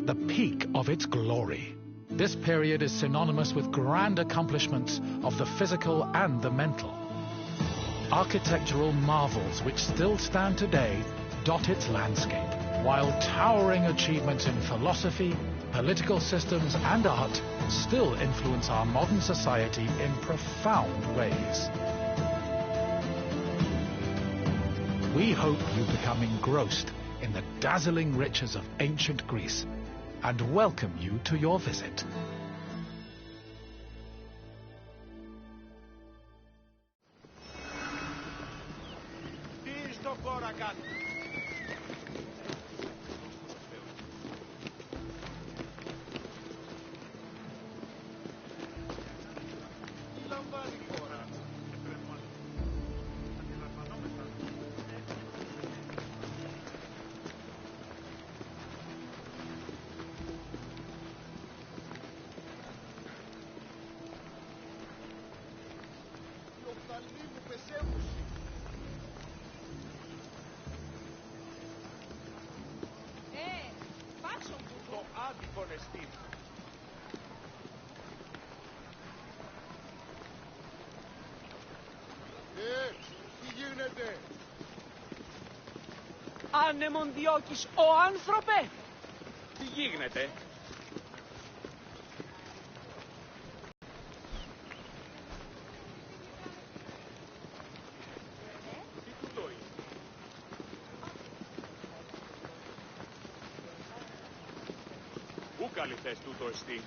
the peak of its glory. This period is synonymous with grand accomplishments of the physical and the mental. Architectural marvels which still stand today dot its landscape, while towering achievements in philosophy, political systems and art still influence our modern society in profound ways. We hope you become engrossed in the dazzling riches of ancient Greece and welcome you to your visit. Άνεμον διώκεις, ο άνθρωπε! Τι γίνεται? Τι τούτο είναι? Πού καλυθές τούτο εστί?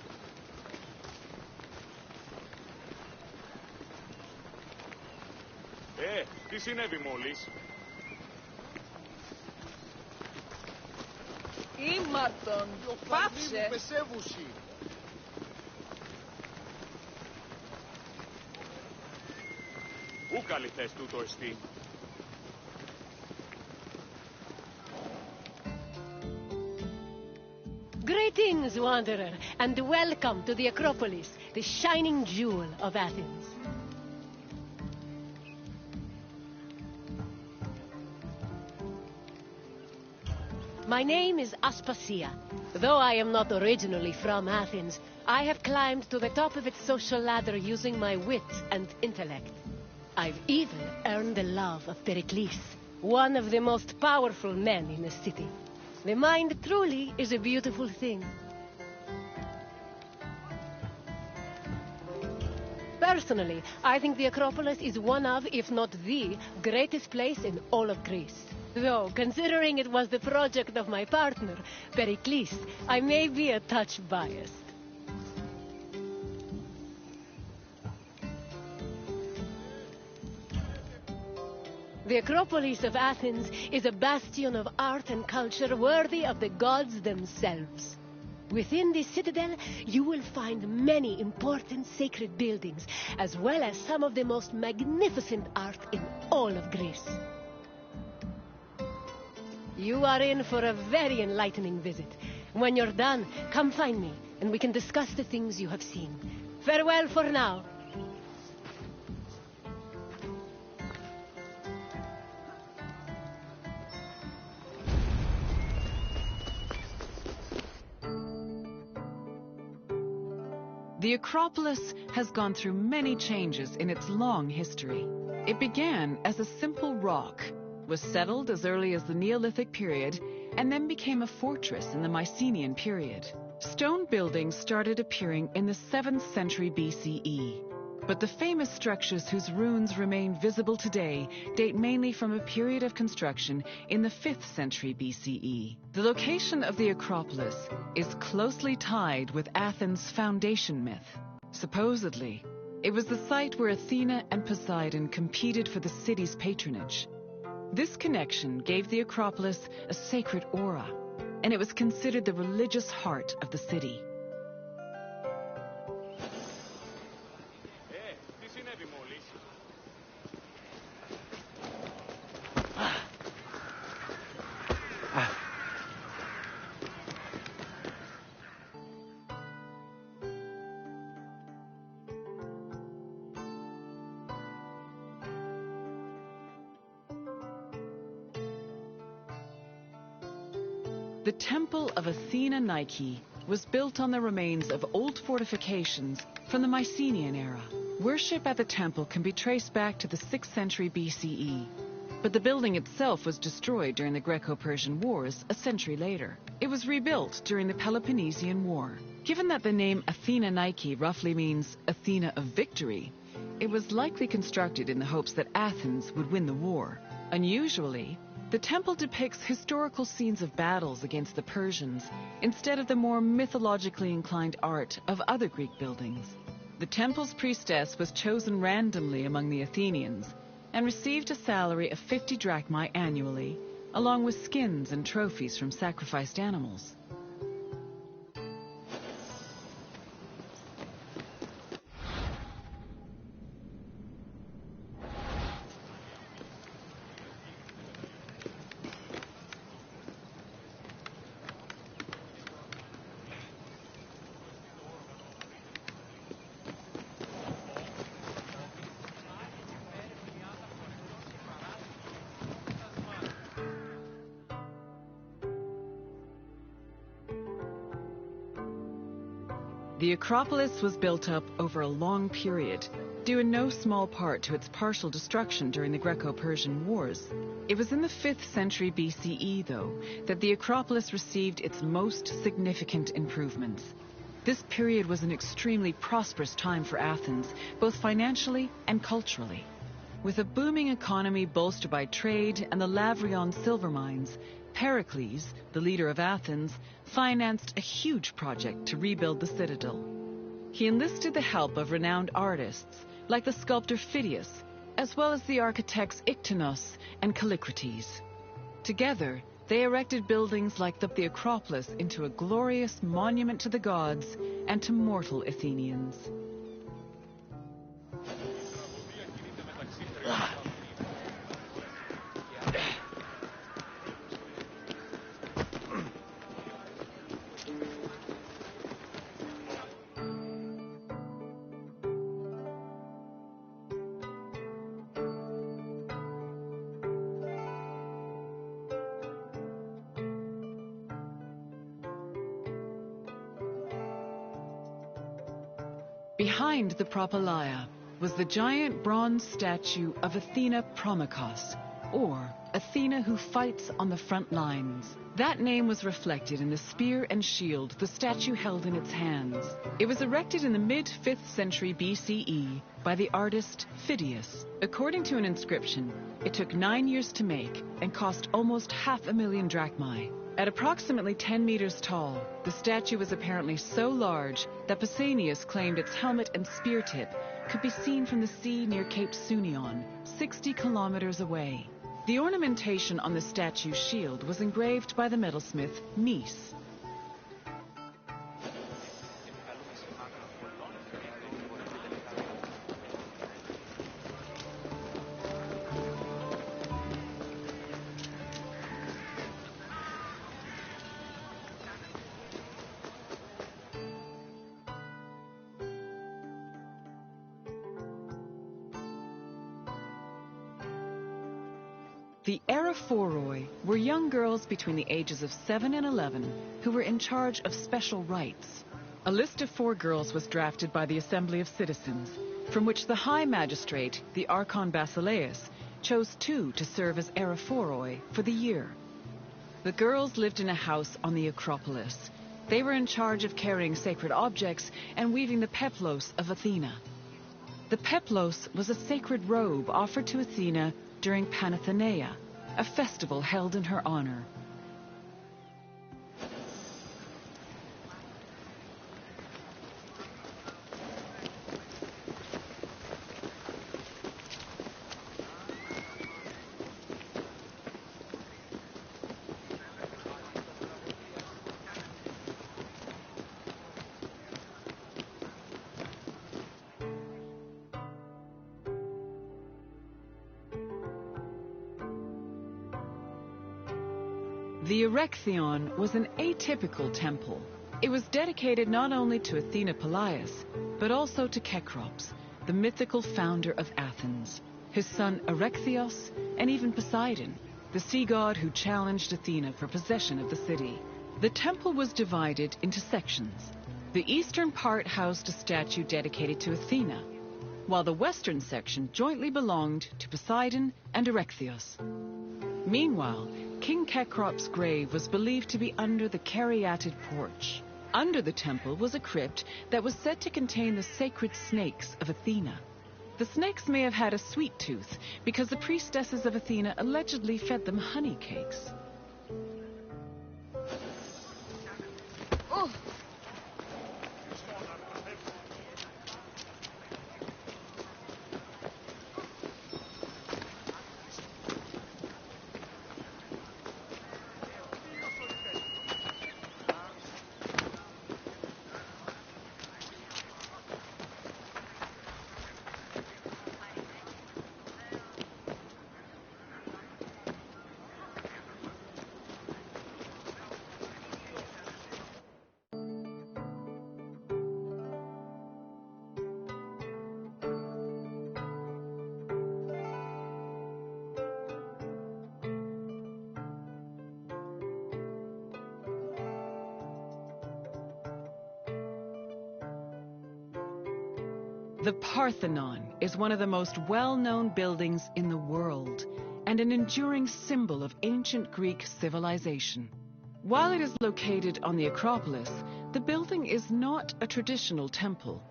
Τι συνέβη μόλις? Ήμαρτον, πάψε! Πού καλυθές τούτο εστί? Greetings, wanderer, and welcome to the Acropolis, the shining jewel of Athens. My name is Aspasia. Though I am not originally from Athens, I have climbed to the top of its social ladder using my wit and intellect. I've even earned the love of Pericles, one of the most powerful men in the city. The mind truly is a beautiful thing. Personally, I think the Acropolis is one of, if not the, greatest place in all of Greece. Though, considering it was the project of my partner, Pericles, I may be a touch biased. The Acropolis of Athens is a bastion of art and culture worthy of the gods themselves. Within this citadel, you will find many important sacred buildings, as well as some of the most magnificent art in all of Greece. You are in for a very enlightening visit. When you're done, come find me, and we can discuss the things you have seen. Farewell for now. The Acropolis has gone through many changes in its long history. It began as a simple rock, was settled as early as the Neolithic period, and then became a fortress in the Mycenaean period. Stone buildings started appearing in the 7th century BCE. But the famous structures whose ruins remain visible today date mainly from a period of construction in the 5th century BCE. The location of the Acropolis is closely tied with Athens' foundation myth. Supposedly, it was the site where Athena and Poseidon competed for the city's patronage. This connection gave the Acropolis a sacred aura, and it was considered the religious heart of the city. The Temple of Athena Nike was built on the remains of old fortifications from the Mycenaean era. Worship at the temple can be traced back to the 6th century BCE, but the building itself was destroyed during the Greco-Persian Wars a century later. It was rebuilt during the Peloponnesian War. Given that the name Athena Nike roughly means Athena of victory, it was likely constructed in the hopes that Athens would win the war. Unusually, the temple depicts historical scenes of battles against the Persians instead of the more mythologically inclined art of other Greek buildings. The temple's priestess was chosen randomly among the Athenians and received a salary of 50 drachmae annually, along with skins and trophies from sacrificed animals. The Acropolis was built up over a long period, due in no small part to its partial destruction during the Greco-Persian Wars. It was in the 5th century BCE, though, that the Acropolis received its most significant improvements. This period was an extremely prosperous time for Athens, both financially and culturally. With a booming economy bolstered by trade and the Lavrion silver mines, Pericles, the leader of Athens, financed a huge project to rebuild the citadel. He enlisted the help of renowned artists, like the sculptor Phidias, as well as the architects Iktinos and Callicrates. Together, they erected buildings like the Acropolis into a glorious monument to the gods and to mortal Athenians. Behind the Propylaea was the giant bronze statue of Athena Promachos, or Athena who fights on the front lines. That name was reflected in the spear and shield the statue held in its hands. It was erected in the mid-5th century BCE by the artist Phidias. According to an inscription, it took 9 years to make and cost almost 500,000 drachmae. At approximately 10 meters tall, the statue was apparently so large that Pausanias claimed its helmet and spear tip could be seen from the sea near Cape Sunion, 60 kilometers away. The ornamentation on the statue's shield was engraved by the metalsmith Mies. The Eraphoroi were young girls between the ages of 7 and 11 who were in charge of special rites. A list of 4 girls was drafted by the Assembly of Citizens, from which the High Magistrate, the Archon Basileus, chose 2 to serve as Eraphoroi for the year. The girls lived in a house on the Acropolis. They were in charge of carrying sacred objects and weaving the peplos of Athena. The peplos was a sacred robe offered to Athena during Panathenaea, a festival held in her honor. The Erechtheion was an atypical temple. It was dedicated not only to Athena Polias, but also to Cecrops, the mythical founder of Athens, his son Erechtheos, and even Poseidon, the sea god who challenged Athena for possession of the city. The temple was divided into sections. The eastern part housed a statue dedicated to Athena, while the western section jointly belonged to Poseidon and Erechtheus. Meanwhile, King Cecrop's grave was believed to be under the caryatid porch. Under the temple was a crypt that was said to contain the sacred snakes of Athena. The snakes may have had a sweet tooth because the priestesses of Athena allegedly fed them honey cakes. The Parthenon is one of the most well-known buildings in the world and an enduring symbol of ancient Greek civilization. While it is located on the Acropolis, the building is not a traditional temple.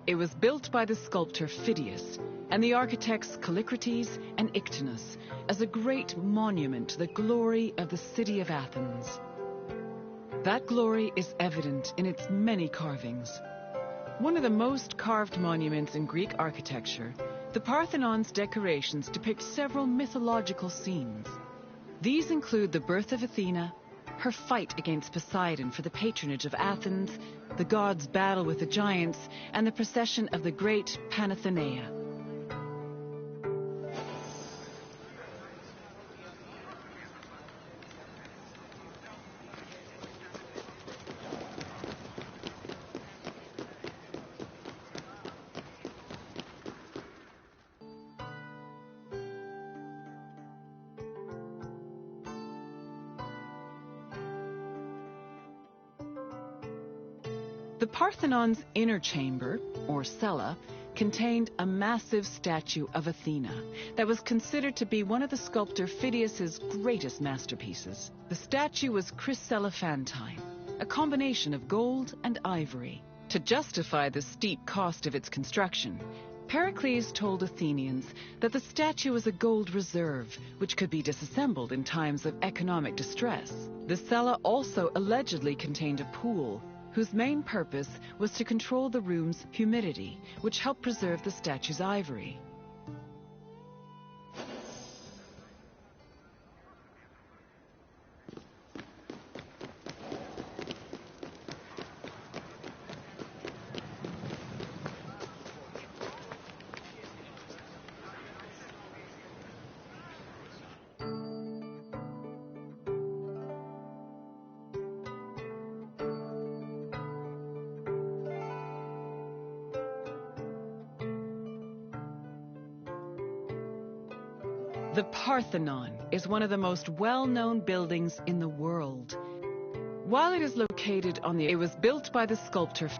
It was built by the sculptor Phidias and the architects Callicrates and Ictinus as a great monument to the glory of the city of Athens. That glory is evident in its many carvings. One of the most carved monuments in Greek architecture, the Parthenon's decorations depict several mythological scenes. These include the birth of Athena, her fight against Poseidon for the patronage of Athens, the gods' battle with the giants, and the procession of the great Panathenaea. The Parthenon's inner chamber, or cella, contained a massive statue of Athena that was considered to be one of the sculptor Phidias's greatest masterpieces. The statue was chryselephantine, a combination of gold and ivory. To justify the steep cost of its construction, Pericles told Athenians that the statue was a gold reserve, which could be disassembled in times of economic distress. The cella also allegedly contained a pool, whose main purpose was to control the room's humidity, which helped preserve the statue's ivory. The Parthenon is one of the most well-known buildings in the world. While it is located on the... It was built by the sculptor.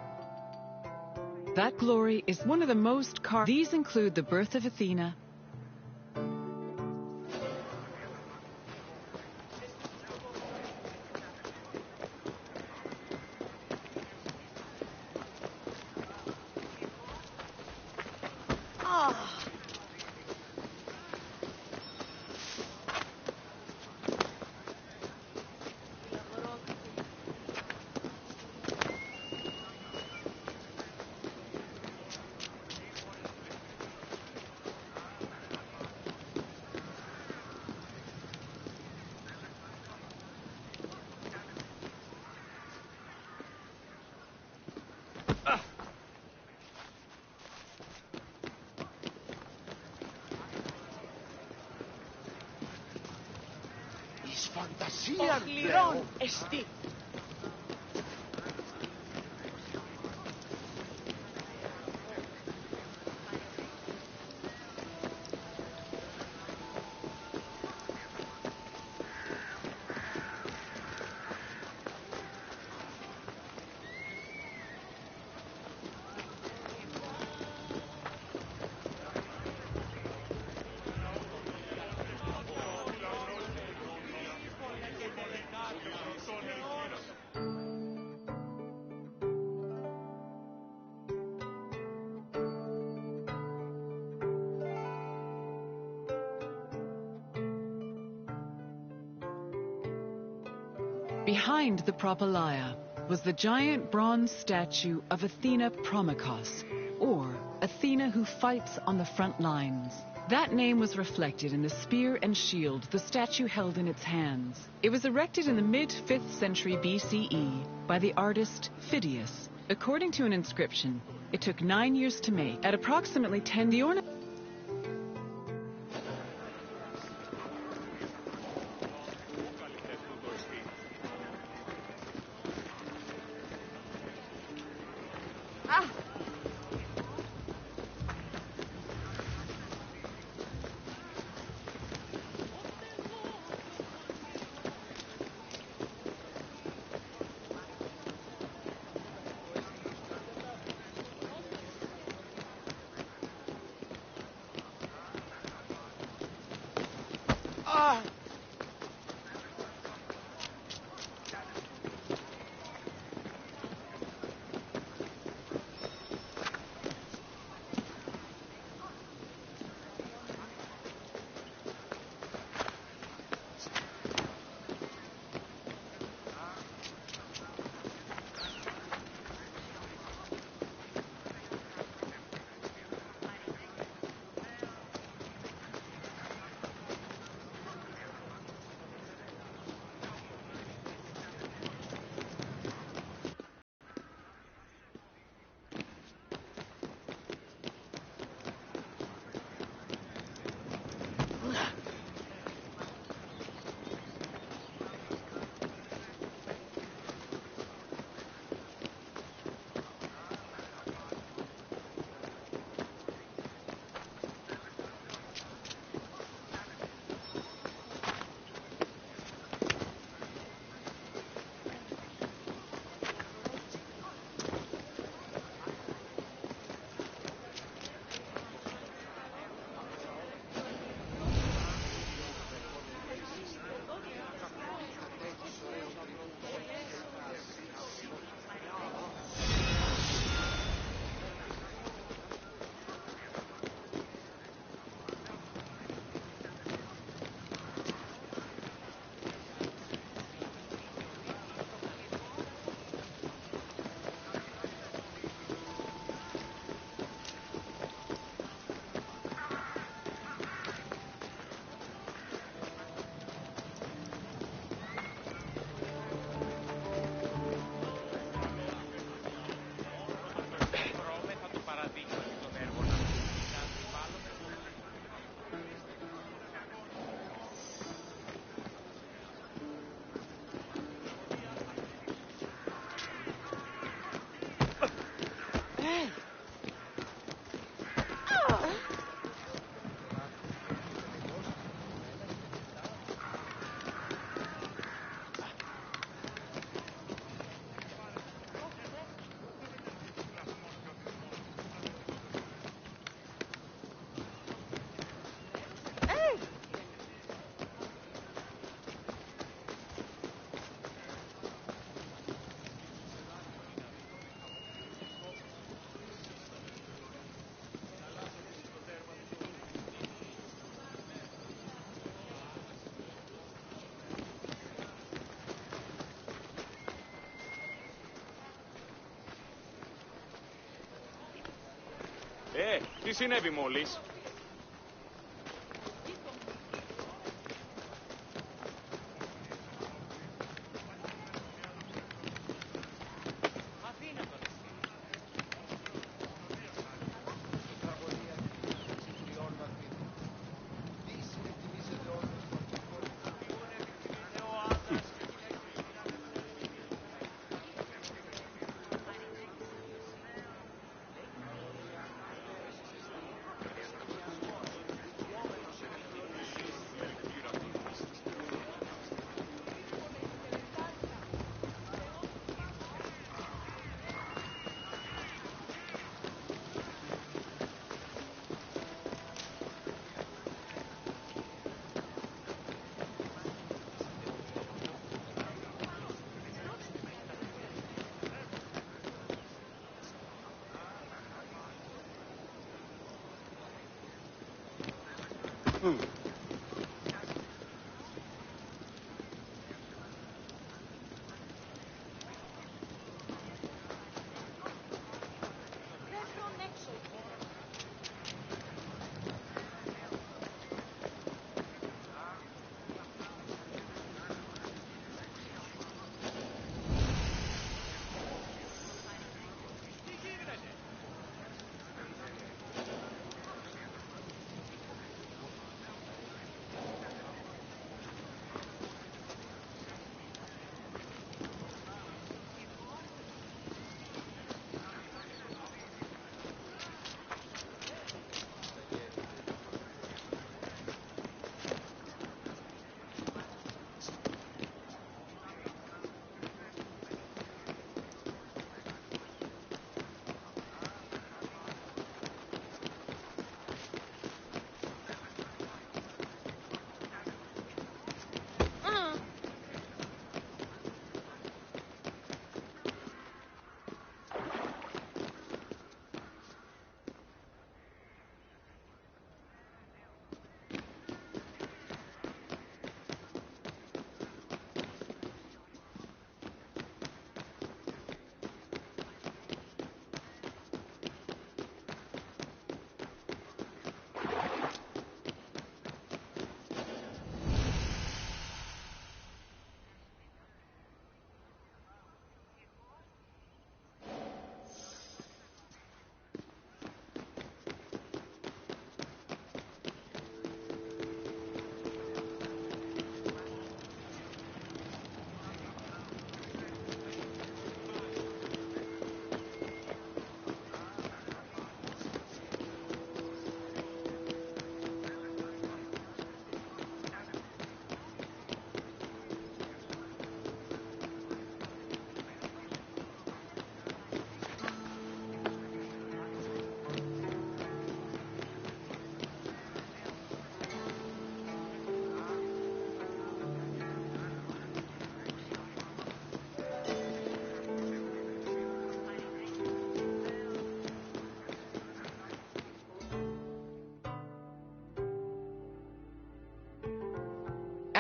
That glory is one of the most carved. These include the birth of Athena, Ο χληρών εστί. Behind the propylaea was the giant bronze statue of Athena Promachos, or Athena who fights on the front lines. That name was reflected in the spear and shield the statue held in its hands. It was erected in the mid-5th century BCE by the artist Phidias. According to an inscription, it took 9 years to make. At approximately 10, the ornament... Τι συνέβη μόλις?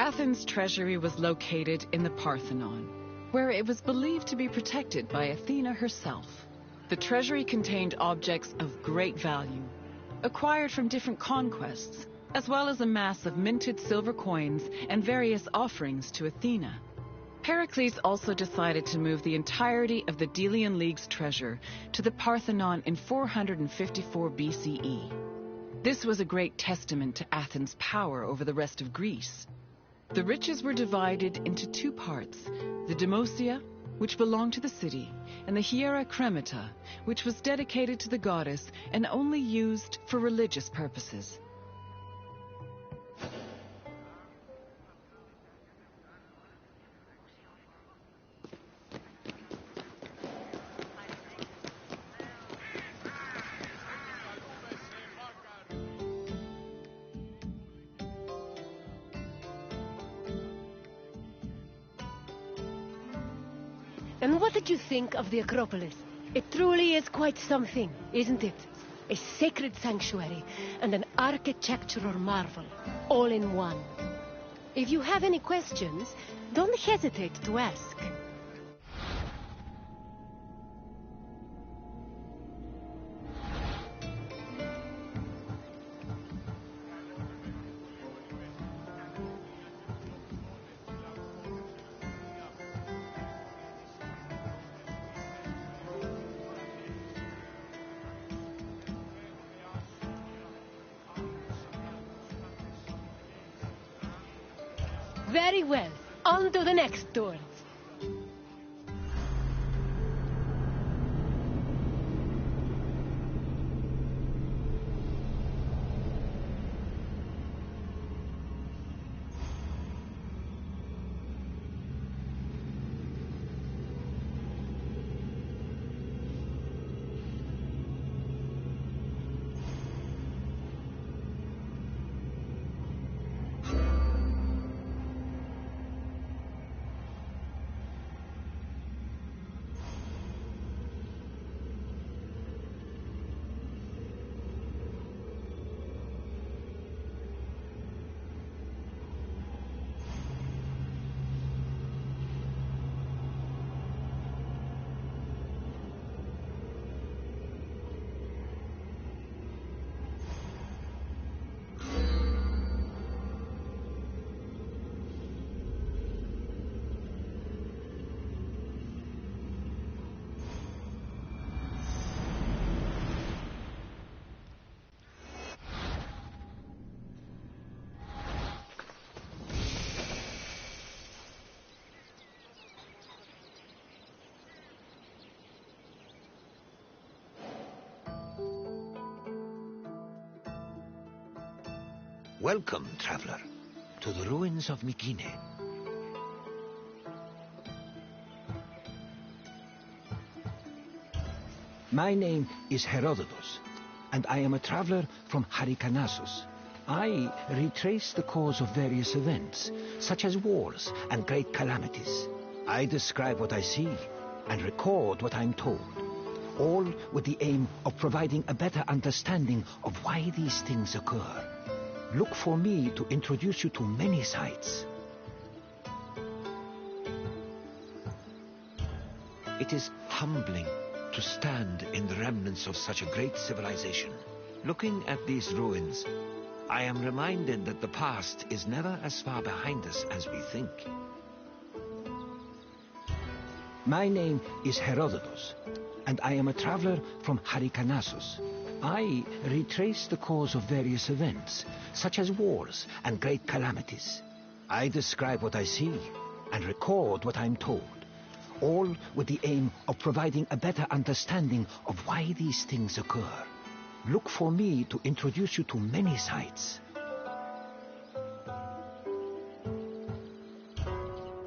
Athens' treasury was located in the Parthenon, where it was believed to be protected by Athena herself. The treasury contained objects of great value, acquired from different conquests, as well as a mass of minted silver coins and various offerings to Athena. Pericles also decided to move the entirety of the Delian League's treasure to the Parthenon in 454 BCE. This was a great testament to Athens' power over the rest of Greece. The riches were divided into two parts, the Demosia, which belonged to the city, and the Hiera Cremata, which was dedicated to the goddess and only used for religious purposes. And what did you think of the Acropolis? It truly is quite something, isn't it? A sacred sanctuary and an architectural marvel, all in one. If you have any questions, don't hesitate to ask. Very well. On to the next door. Welcome, traveler, to the ruins of Mykine. My name is Herodotus, and I am a traveler from Halikarnassus. I retrace the cause of various events, such as wars and great calamities. I describe what I see and record what I'm told, all with the aim of providing a better understanding of why these things occur. Look for me to introduce you to many sights. It is humbling to stand in the remnants of such a great civilization. Looking at these ruins, I am reminded that the past is never as far behind us as we think. My name is Herodotus, and I am a traveler from Halikarnassus. I retrace the cause of various events, such as wars and great calamities. I describe what I see and record what I'm told, all with the aim of providing a better understanding of why these things occur. Look for me to introduce you to many sights.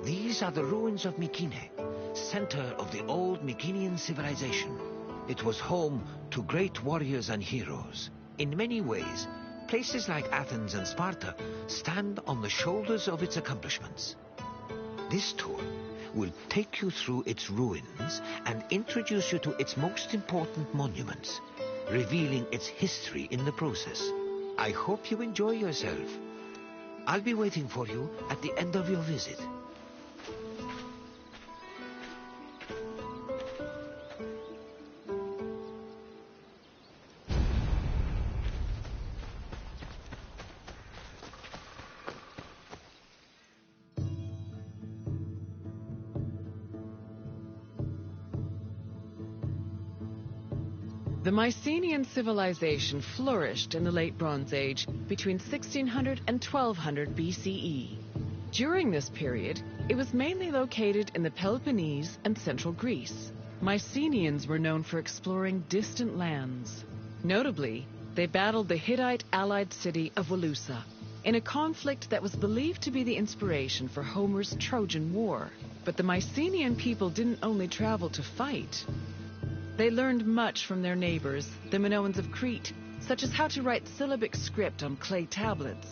These are the ruins of Mykine, center of the old Mykenean civilization. It was home to great warriors and heroes. In many ways, places like Athens and Sparta stand on the shoulders of its accomplishments. This tour will take you through its ruins and introduce you to its most important monuments, revealing its history in the process. I hope you enjoy yourself. I'll be waiting for you at the end of your visit. The Mycenaean civilization flourished in the Late Bronze Age between 1600 and 1200 BCE. During this period, it was mainly located in the Peloponnese and central Greece. Mycenaeans were known for exploring distant lands. Notably, they battled the Hittite-allied city of Walusa in a conflict that was believed to be the inspiration for Homer's Trojan War. But the Mycenaean people didn't only travel to fight. They learned much from their neighbors, the Minoans of Crete, such as how to write syllabic script on clay tablets.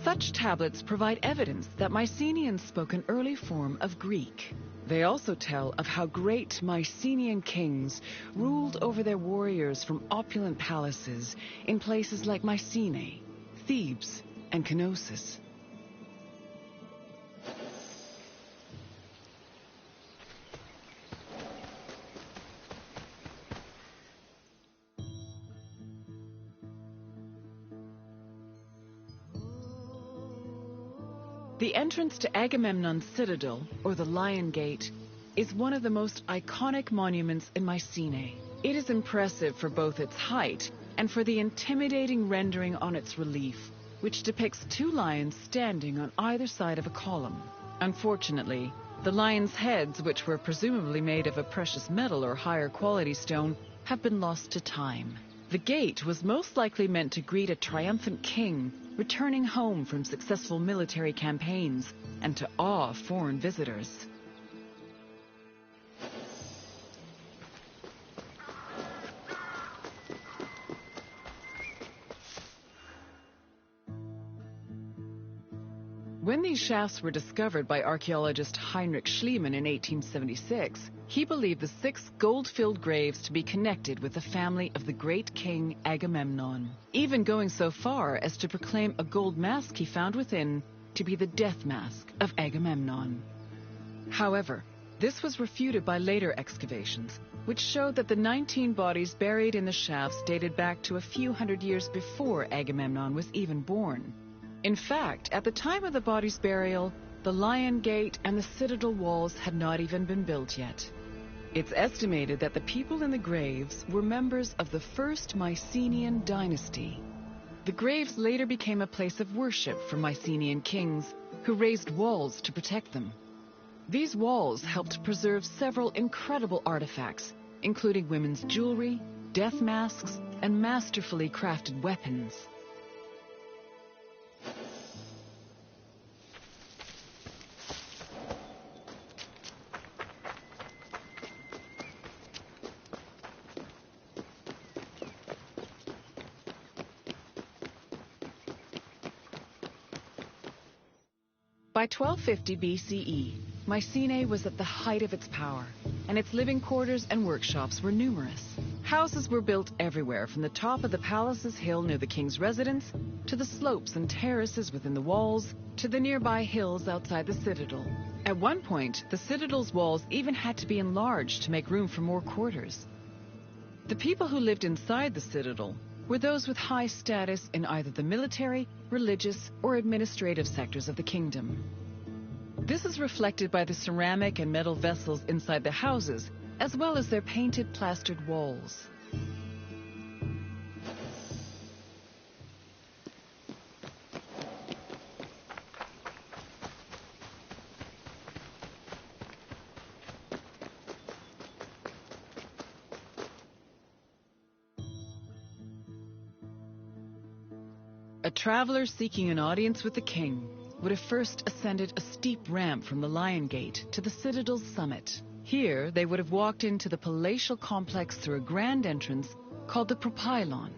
Such tablets provide evidence that Mycenaeans spoke an early form of Greek. They also tell of how great Mycenaean kings ruled over their warriors from opulent palaces in places like Mycenae, Thebes, and Knossos. The entrance to Agamemnon's citadel, or the Lion Gate, is one of the most iconic monuments in Mycenae. It is impressive for both its height and for the intimidating rendering on its relief, which depicts two lions standing on either side of a column. Unfortunately, the lions' heads, which were presumably made of a precious metal or higher quality stone, have been lost to time. The gate was most likely meant to greet a triumphant king returning home from successful military campaigns and to awe foreign visitors. When these shafts were discovered by archaeologist Heinrich Schliemann in 1876, he believed the 6 gold-filled graves to be connected with the family of the great king Agamemnon, even going so far as to proclaim a gold mask he found within to be the death mask of Agamemnon. However, this was refuted by later excavations, which showed that the 19 bodies buried in the shafts dated back to a few hundred years before Agamemnon was even born. In fact, at the time of the body's burial, the Lion Gate and the citadel walls had not even been built yet. It's estimated that the people in the graves were members of the first Mycenaean dynasty. The graves later became a place of worship for Mycenaean kings, who raised walls to protect them. These walls helped preserve several incredible artifacts, including women's jewelry, death masks, and masterfully crafted weapons. By 1250 BCE, Mycenae was at the height of its power, and its living quarters and workshops were numerous. Houses were built everywhere, from the top of the palace's hill near the king's residence, to the slopes and terraces within the walls, to the nearby hills outside the citadel. At one point, the citadel's walls even had to be enlarged to make room for more quarters. The people who lived inside the citadel were those with high status in either the military, religious, or administrative sectors of the kingdom. This is reflected by the ceramic and metal vessels inside the houses, as well as their painted plastered walls. A traveler seeking an audience with the king would have first ascended a steep ramp from the Lion Gate to the citadel's summit. Here, they would have walked into the palatial complex through a grand entrance called the propylon.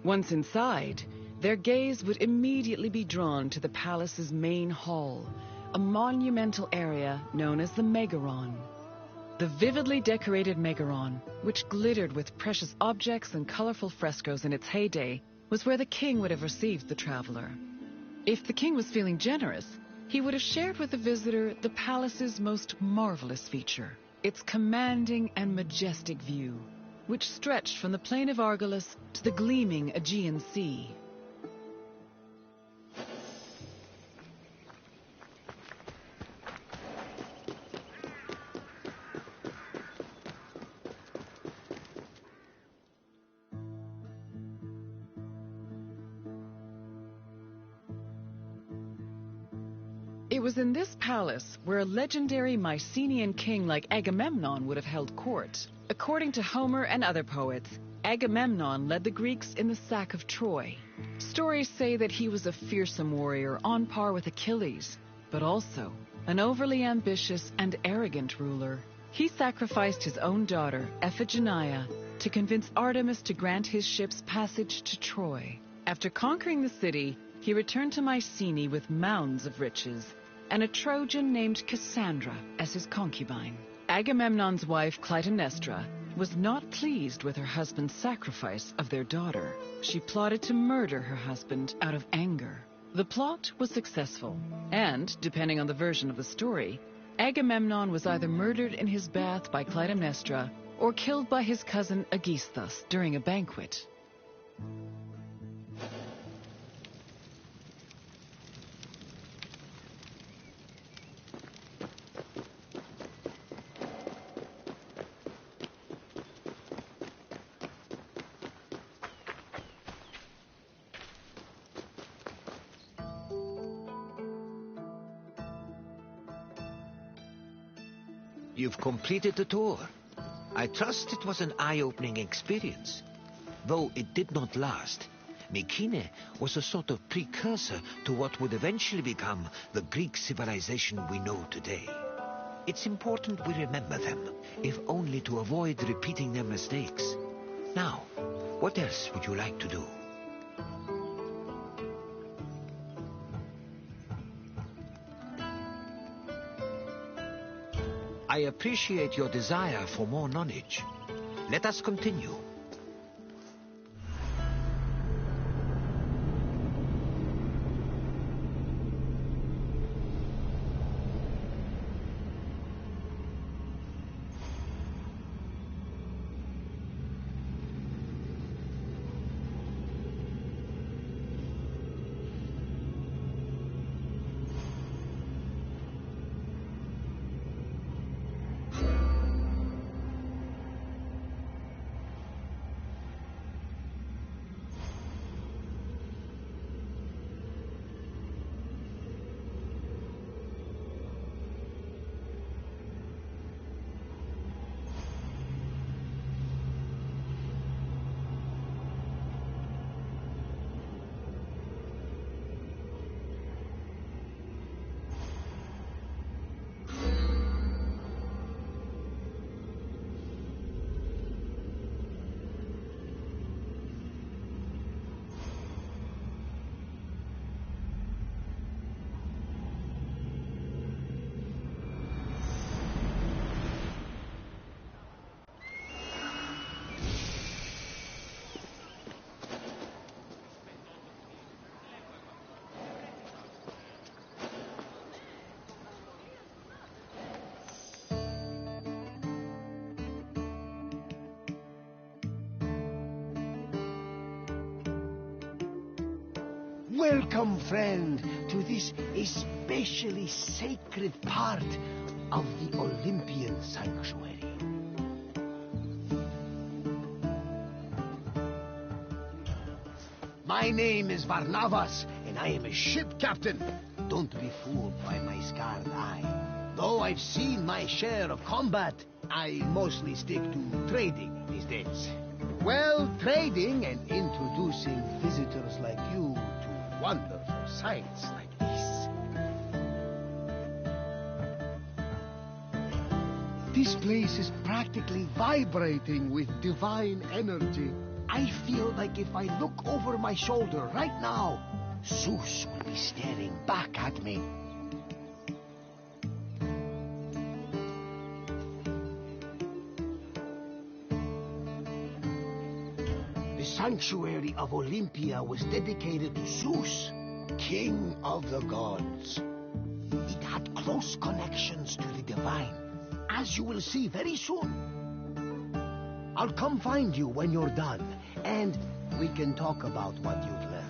Once inside, their gaze would immediately be drawn to the palace's main hall, a monumental area known as the Megaron. The vividly decorated Megaron, which glittered with precious objects and colorful frescoes in its heyday, was where the king would have received the traveler. If the king was feeling generous, he would have shared with the visitor the palace's most marvelous feature, its commanding and majestic view, which stretched from the plain of Argolis to the gleaming Aegean Sea. It was in this palace where a legendary Mycenaean king like Agamemnon would have held court. According to Homer and other poets, Agamemnon led the Greeks in the sack of Troy. Stories say that he was a fearsome warrior on par with Achilles, but also an overly ambitious and arrogant ruler. He sacrificed his own daughter, Iphigenia, to convince Artemis to grant his ships passage to Troy. After conquering the city, he returned to Mycenae with mounds of riches, and a Trojan named Cassandra as his concubine. Agamemnon's wife, Clytemnestra, was not pleased with her husband's sacrifice of their daughter. She plotted to murder her husband out of anger. The plot was successful, and, depending on the version of the story, Agamemnon was either murdered in his bath by Clytemnestra or killed by his cousin Aegisthus during a banquet. You've completed the tour. I trust it was an eye-opening experience. Though it did not last, Mycenae was a sort of precursor to what would eventually become the Greek civilization we know today. It's important we remember them, if only to avoid repeating their mistakes. Now, what else would you like to do? I appreciate your desire for more knowledge. Let us continue. Welcome, friend, to this especially sacred part of the Olympian sanctuary. My name is Barnabas, and I am a ship captain. Don't be fooled by my scarred eye. Though I've seen my share of combat, I mostly stick to trading these days. Well, trading and introducing visitors like you to wonderful sights like this. This place is practically vibrating with divine energy. I feel like if I look over my shoulder right now, Zeus will be staring back at me. The sanctuary of Olympia was dedicated to Zeus. king of the gods. It had close connections to the divine, as you will see very soon. I'll come find you when you're done, and we can talk about what you've left.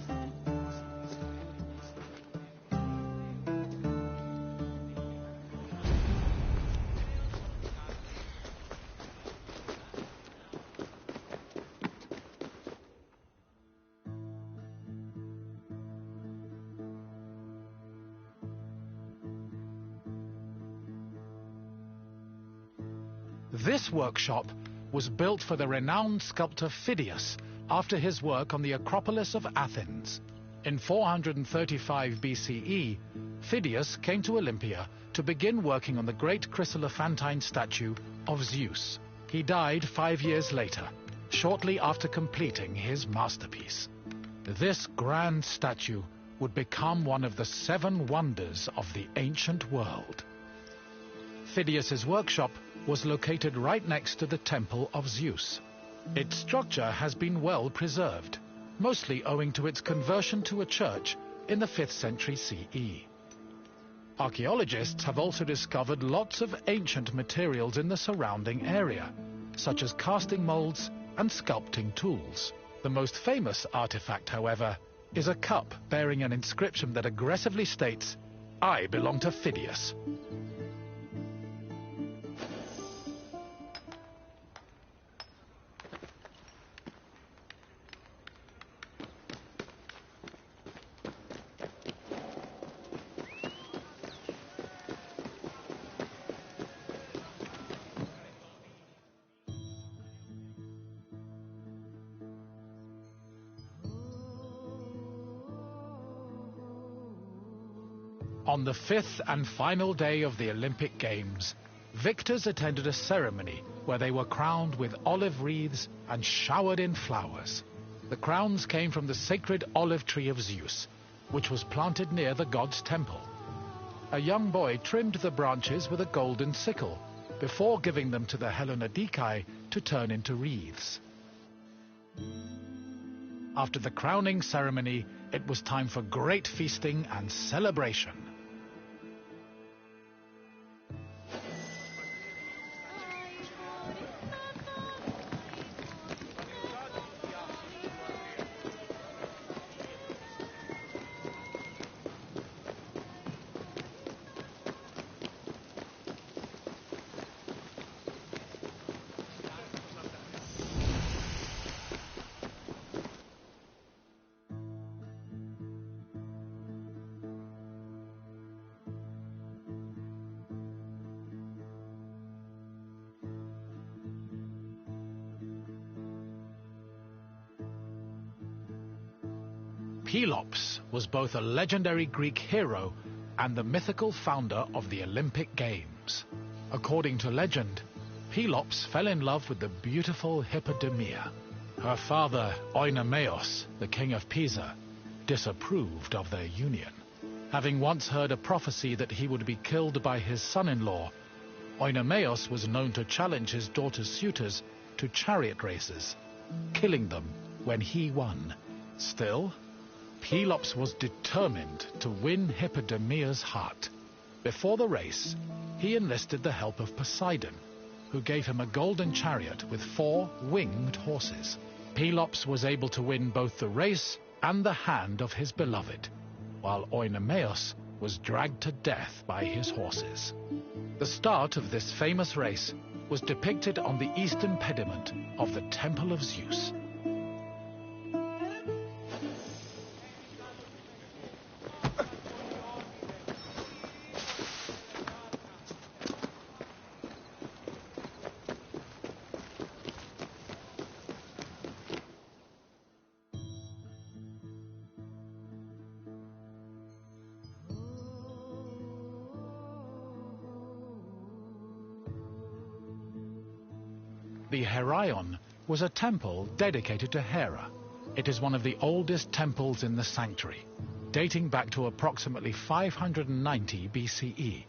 This workshop was built for the renowned sculptor Phidias after his work on the Acropolis of Athens. In 435 BCE, Phidias came to Olympia to begin working on the great chryselephantine statue of Zeus. He died 5 years later, shortly after completing his masterpiece. This grand statue would become one of the 7 wonders of the ancient world. Phidias's workshop was located right next to the Temple of Zeus. Its structure has been well preserved, mostly owing to its conversion to a church in the 5th century CE. Archaeologists have also discovered lots of ancient materials in the surrounding area, such as casting molds and sculpting tools. The most famous artifact, however, is a cup bearing an inscription that aggressively states, "I belong to Phidias." On the 5th and final day of the Olympic Games, victors attended a ceremony where they were crowned with olive wreaths and showered in flowers. The crowns came from the sacred olive tree of Zeus, which was planted near the god's temple. A young boy trimmed the branches with a golden sickle before giving them to the Hellanodikai to turn into wreaths. After the crowning ceremony, it was time for great feasting and celebration. Pelops was both a legendary Greek hero and the mythical founder of the Olympic Games. According to legend, Pelops fell in love with the beautiful Hippodamia. Her father, Oinomaos, the king of Pisa, disapproved of their union. Having once heard a prophecy that he would be killed by his son-in-law, Oinomaos was known to challenge his daughter's suitors to chariot races, killing them when he won. Still, Pelops was determined to win Hippodamia's heart. Before the race, he enlisted the help of Poseidon, who gave him a golden chariot with 4 winged horses. Pelops was able to win both the race and the hand of his beloved, while Oinomaos was dragged to death by his horses. The start of this famous race was depicted on the eastern pediment of the Temple of Zeus. The Heraion was a temple dedicated to Hera. It is one of the oldest temples in the sanctuary, dating back to approximately 590 BCE.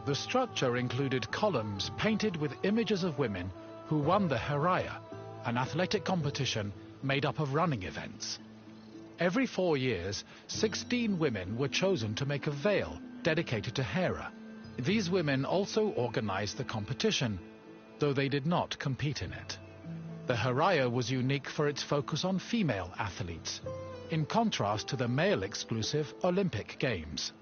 The structure included columns painted with images of women who won the Heraia, an athletic competition made up of running events. Every 4 years, 16 women were chosen to make a veil dedicated to Hera. These women also organized the competition, though they did not compete in it. The Heraia was unique for its focus on female athletes, in contrast to the male-exclusive Olympic Games.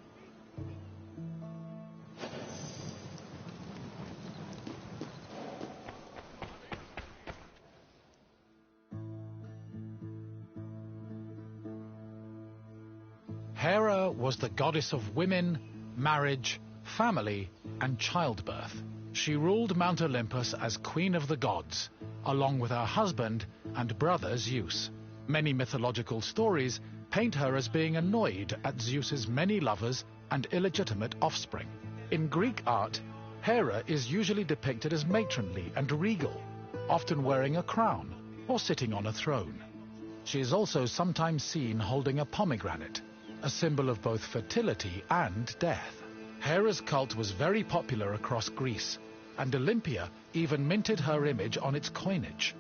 Hera was the goddess of women, marriage, family, and childbirth. She ruled Mount Olympus as Queen of the Gods, along with her husband and brother Zeus. Many mythological stories paint her as being annoyed at Zeus's many lovers and illegitimate offspring. In Greek art, Hera is usually depicted as matronly and regal, often wearing a crown or sitting on a throne. She is also sometimes seen holding a pomegranate, a symbol of both fertility and death. Hera's cult was very popular across Greece, and Olympia even minted her image on its coinage.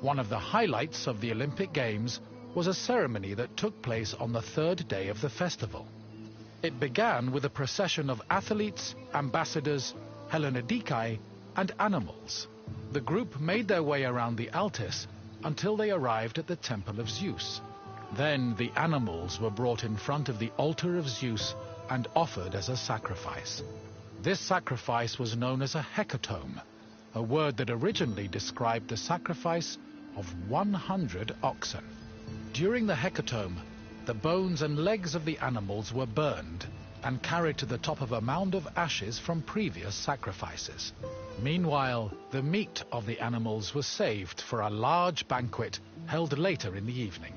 One of the highlights of the Olympic Games was a ceremony that took place on the third day of the festival. It began with a procession of athletes, ambassadors, Hellenodikai, and animals. The group made their way around the Altis until they arrived at the Temple of Zeus. Then the animals were brought in front of the altar of Zeus and offered as a sacrifice. This sacrifice was known as a hecatomb, a word that originally described the sacrifice of 100 oxen. During the hecatomb, the bones and legs of the animals were burned and carried to the top of a mound of ashes from previous sacrifices. Meanwhile, the meat of the animals was saved for a large banquet held later in the evening.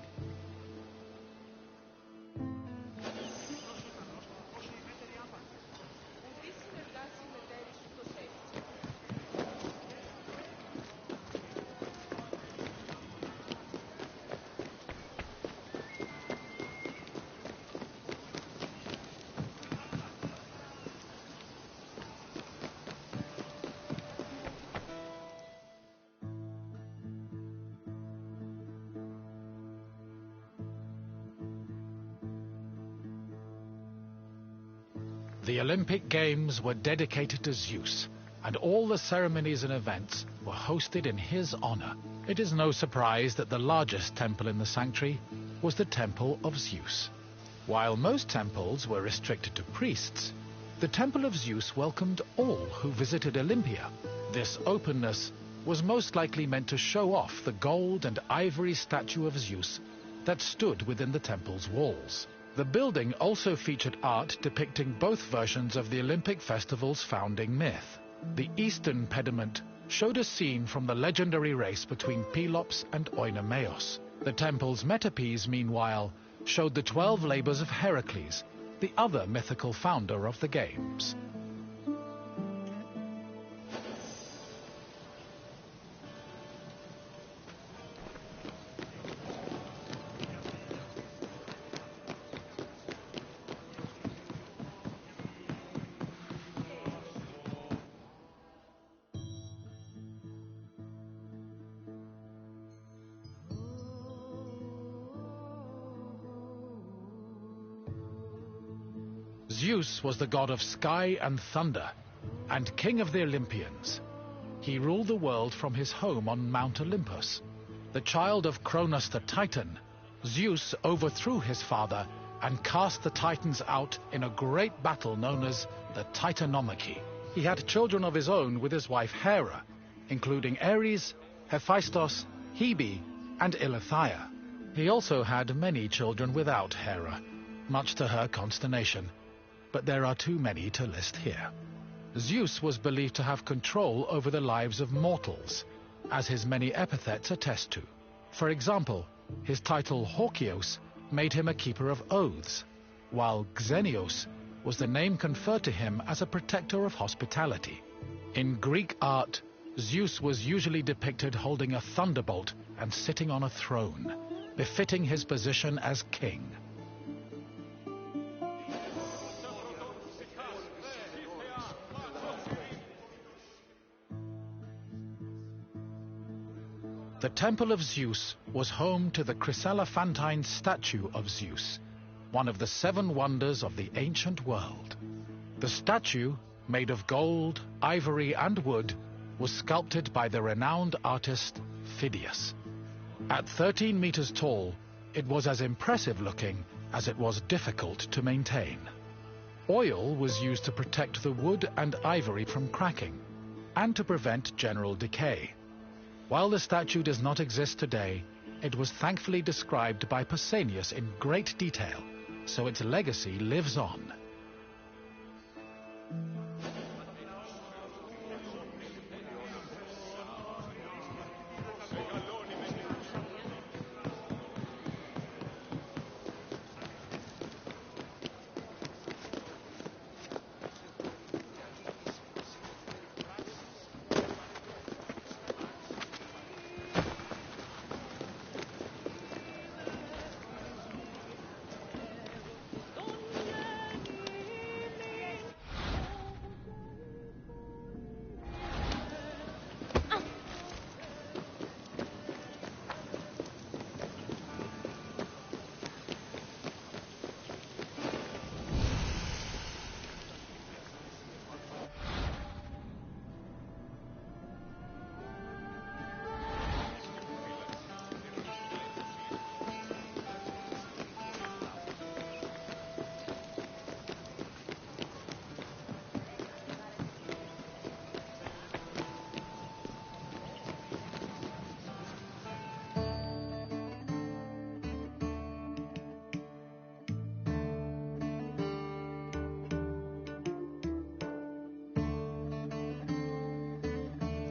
The Olympic Games were dedicated to Zeus, and all the ceremonies and events were hosted in his honor. It is no surprise that the largest temple in the sanctuary was the Temple of Zeus. While most temples were restricted to priests, the Temple of Zeus welcomed all who visited Olympia. This openness was most likely meant to show off the gold and ivory statue of Zeus that stood within the temple's walls. The building also featured art depicting both versions of the Olympic festival's founding myth. The eastern pediment showed a scene from the legendary race between Pelops and Oinomaos. The temple's metapiece, meanwhile, showed the 12 labors of Heracles, the other mythical founder of the games. Zeus was the god of sky and thunder, and king of the Olympians. He ruled the world from his home on Mount Olympus. The child of Cronus the Titan, Zeus overthrew his father and cast the Titans out in a great battle known as the Titanomachy. He had children of his own with his wife Hera, including Ares, Hephaestus, Hebe, and Eileithyia. He also had many children without Hera, much to her consternation, but there are too many to list here. Zeus was believed to have control over the lives of mortals, as his many epithets attest to. For example, his title Hawkios made him a keeper of oaths, while Xenios was the name conferred to him as a protector of hospitality. In Greek art, Zeus was usually depicted holding a thunderbolt and sitting on a throne, befitting his position as king. The Temple of Zeus was home to the chryselephantine statue of Zeus, one of the 7 wonders of the ancient world. The statue, made of gold, ivory, and wood, was sculpted by the renowned artist Phidias. At 13 meters tall, it was as impressive looking as it was difficult to maintain. Oil was used to protect the wood and ivory from cracking, and to prevent general decay. While the statue does not exist today, it was thankfully described by Pausanias in great detail, so its legacy lives on.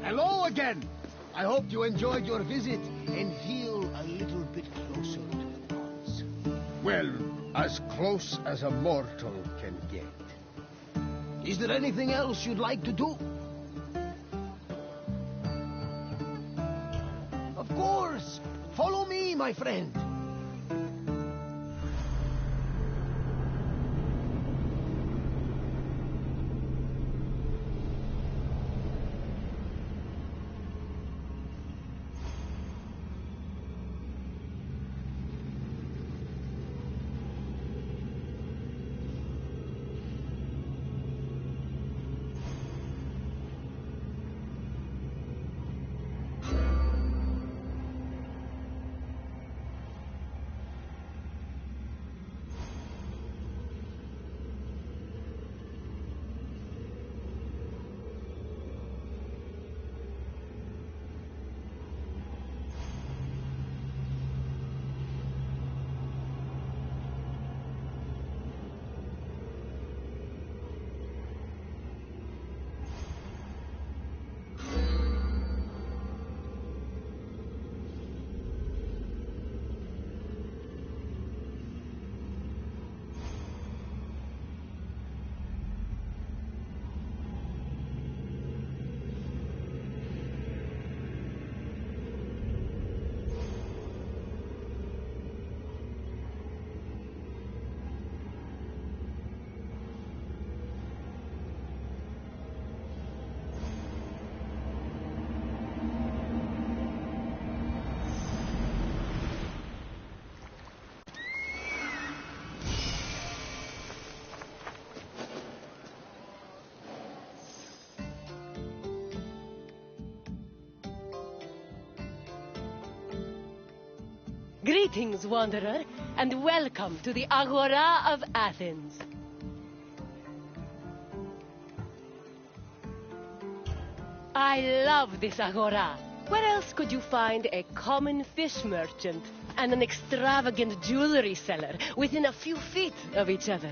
Hello again! I hope you enjoyed your visit and feel a little bit closer to the gods. Well, as close as a mortal can get. Is there anything else you'd like to do? Of course! Follow me, my friend! Greetings, wanderer, and welcome to the Agora of Athens. I love this Agora. Where else could you find a common fish merchant and an extravagant jewelry seller within a few feet of each other?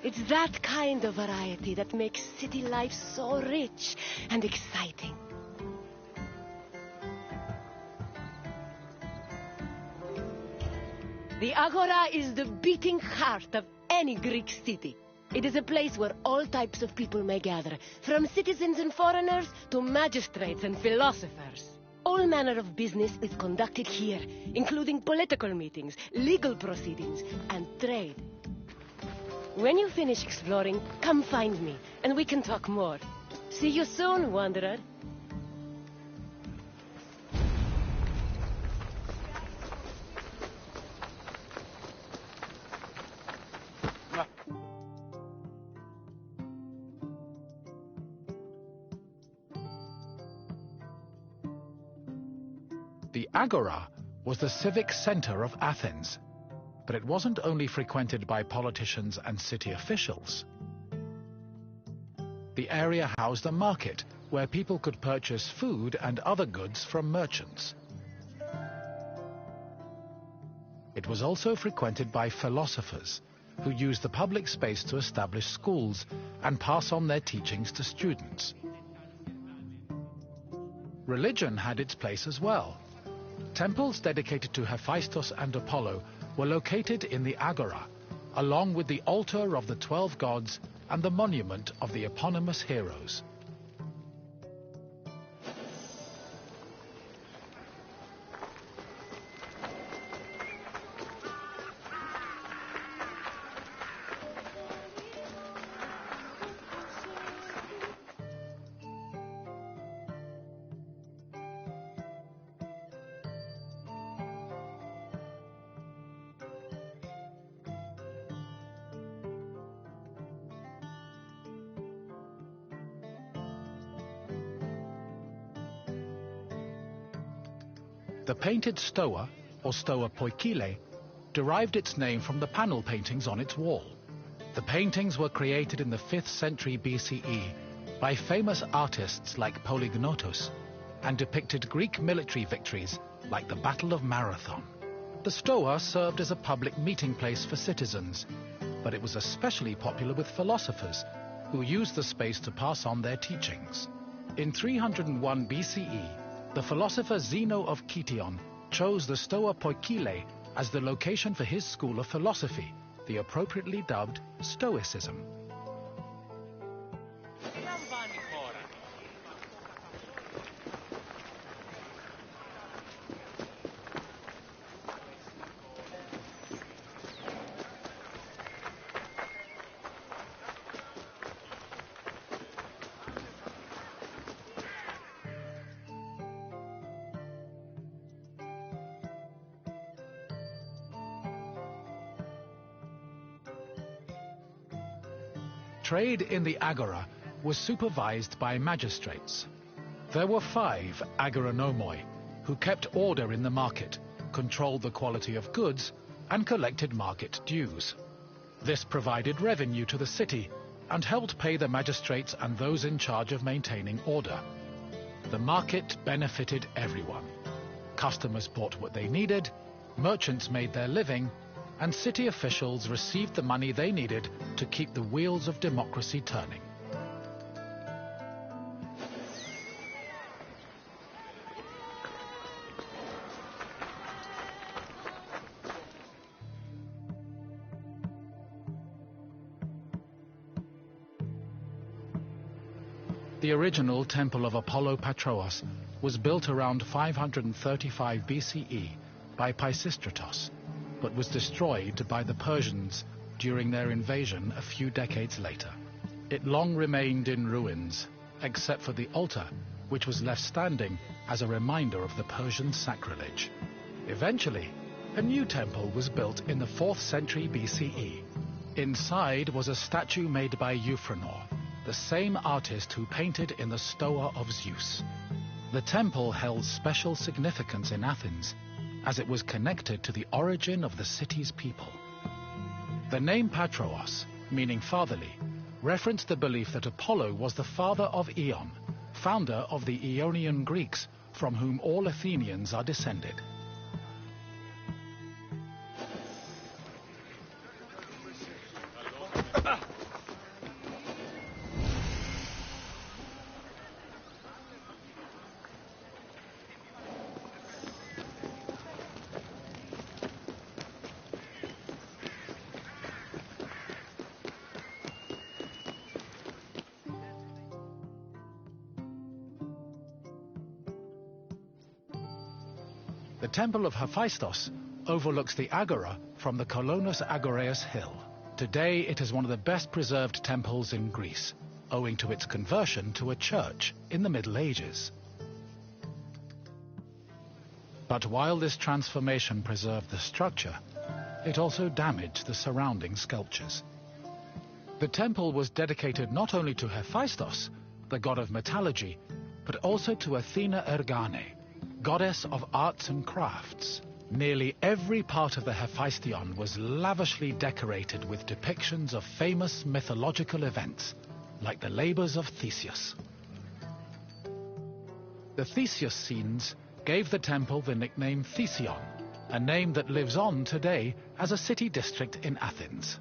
It's that kind of variety that makes city life so rich and exciting. The Agora is the beating heart of any Greek city. It is a place where all types of people may gather, from citizens and foreigners to magistrates and philosophers. All manner of business is conducted here, including political meetings, legal proceedings, and trade. When you finish exploring, come find me, and we can talk more. See you soon, wanderer. The Agora was the civic center of Athens, but it wasn't only frequented by politicians and city officials. The area housed a market where people could purchase food and other goods from merchants. It was also frequented by philosophers who used the public space to establish schools and pass on their teachings to students. Religion had its place as well. Temples dedicated to Hephaestus and Apollo were located in the Agora, along with the altar of the 12 gods and the monument of the eponymous heroes. The painted stoa, or stoa poikile, derived its name from the panel paintings on its wall. The paintings were created in the 5th century BCE by famous artists like Polygnotus and depicted Greek military victories like the Battle of Marathon. The stoa served as a public meeting place for citizens, but it was especially popular with philosophers who used the space to pass on their teachings. In 301 BCE, the philosopher Zeno of Kition chose the stoa poikile as the location for his school of philosophy, the appropriately dubbed Stoicism. Trade in the Agora was supervised by magistrates. There were 5 agoranomoi who kept order in the market, controlled the quality of goods, and collected market dues. This provided revenue to the city and helped pay the magistrates and those in charge of maintaining order. The market benefited everyone. Customers bought what they needed, merchants made their living, and city officials received the money they needed to keep the wheels of democracy turning. The original Temple of Apollo Patrous was built around 535 BCE by Pisistratos, but was destroyed by the Persians during their invasion a few decades later. It long remained in ruins, except for the altar, which was left standing as a reminder of the Persian sacrilege. Eventually, a new temple was built in the 4th century BCE. Inside was a statue made by Euphranor, the same artist who painted in the Stoa of Zeus. The temple held special significance in Athens, as it was connected to the origin of the city's people. The name Patroos, meaning fatherly, referenced the belief that Apollo was the father of Aeon, founder of the Aeonian Greeks, from whom all Athenians are descended. The Temple of Hephaestus overlooks the Agora from the Colonus Agoreus hill. Today it is one of the best preserved temples in Greece, owing to its conversion to a church in the Middle Ages. But while this transformation preserved the structure, it also damaged the surrounding sculptures. The temple was dedicated not only to Hephaestus, the god of metallurgy, but also to Athena Ergane, goddess of arts and crafts. Nearly every part of the Hephaestion was lavishly decorated with depictions of famous mythological events, like the labors of Theseus. The Theseus scenes gave the temple the nickname Thesion, a name that lives on today as a city district in Athens.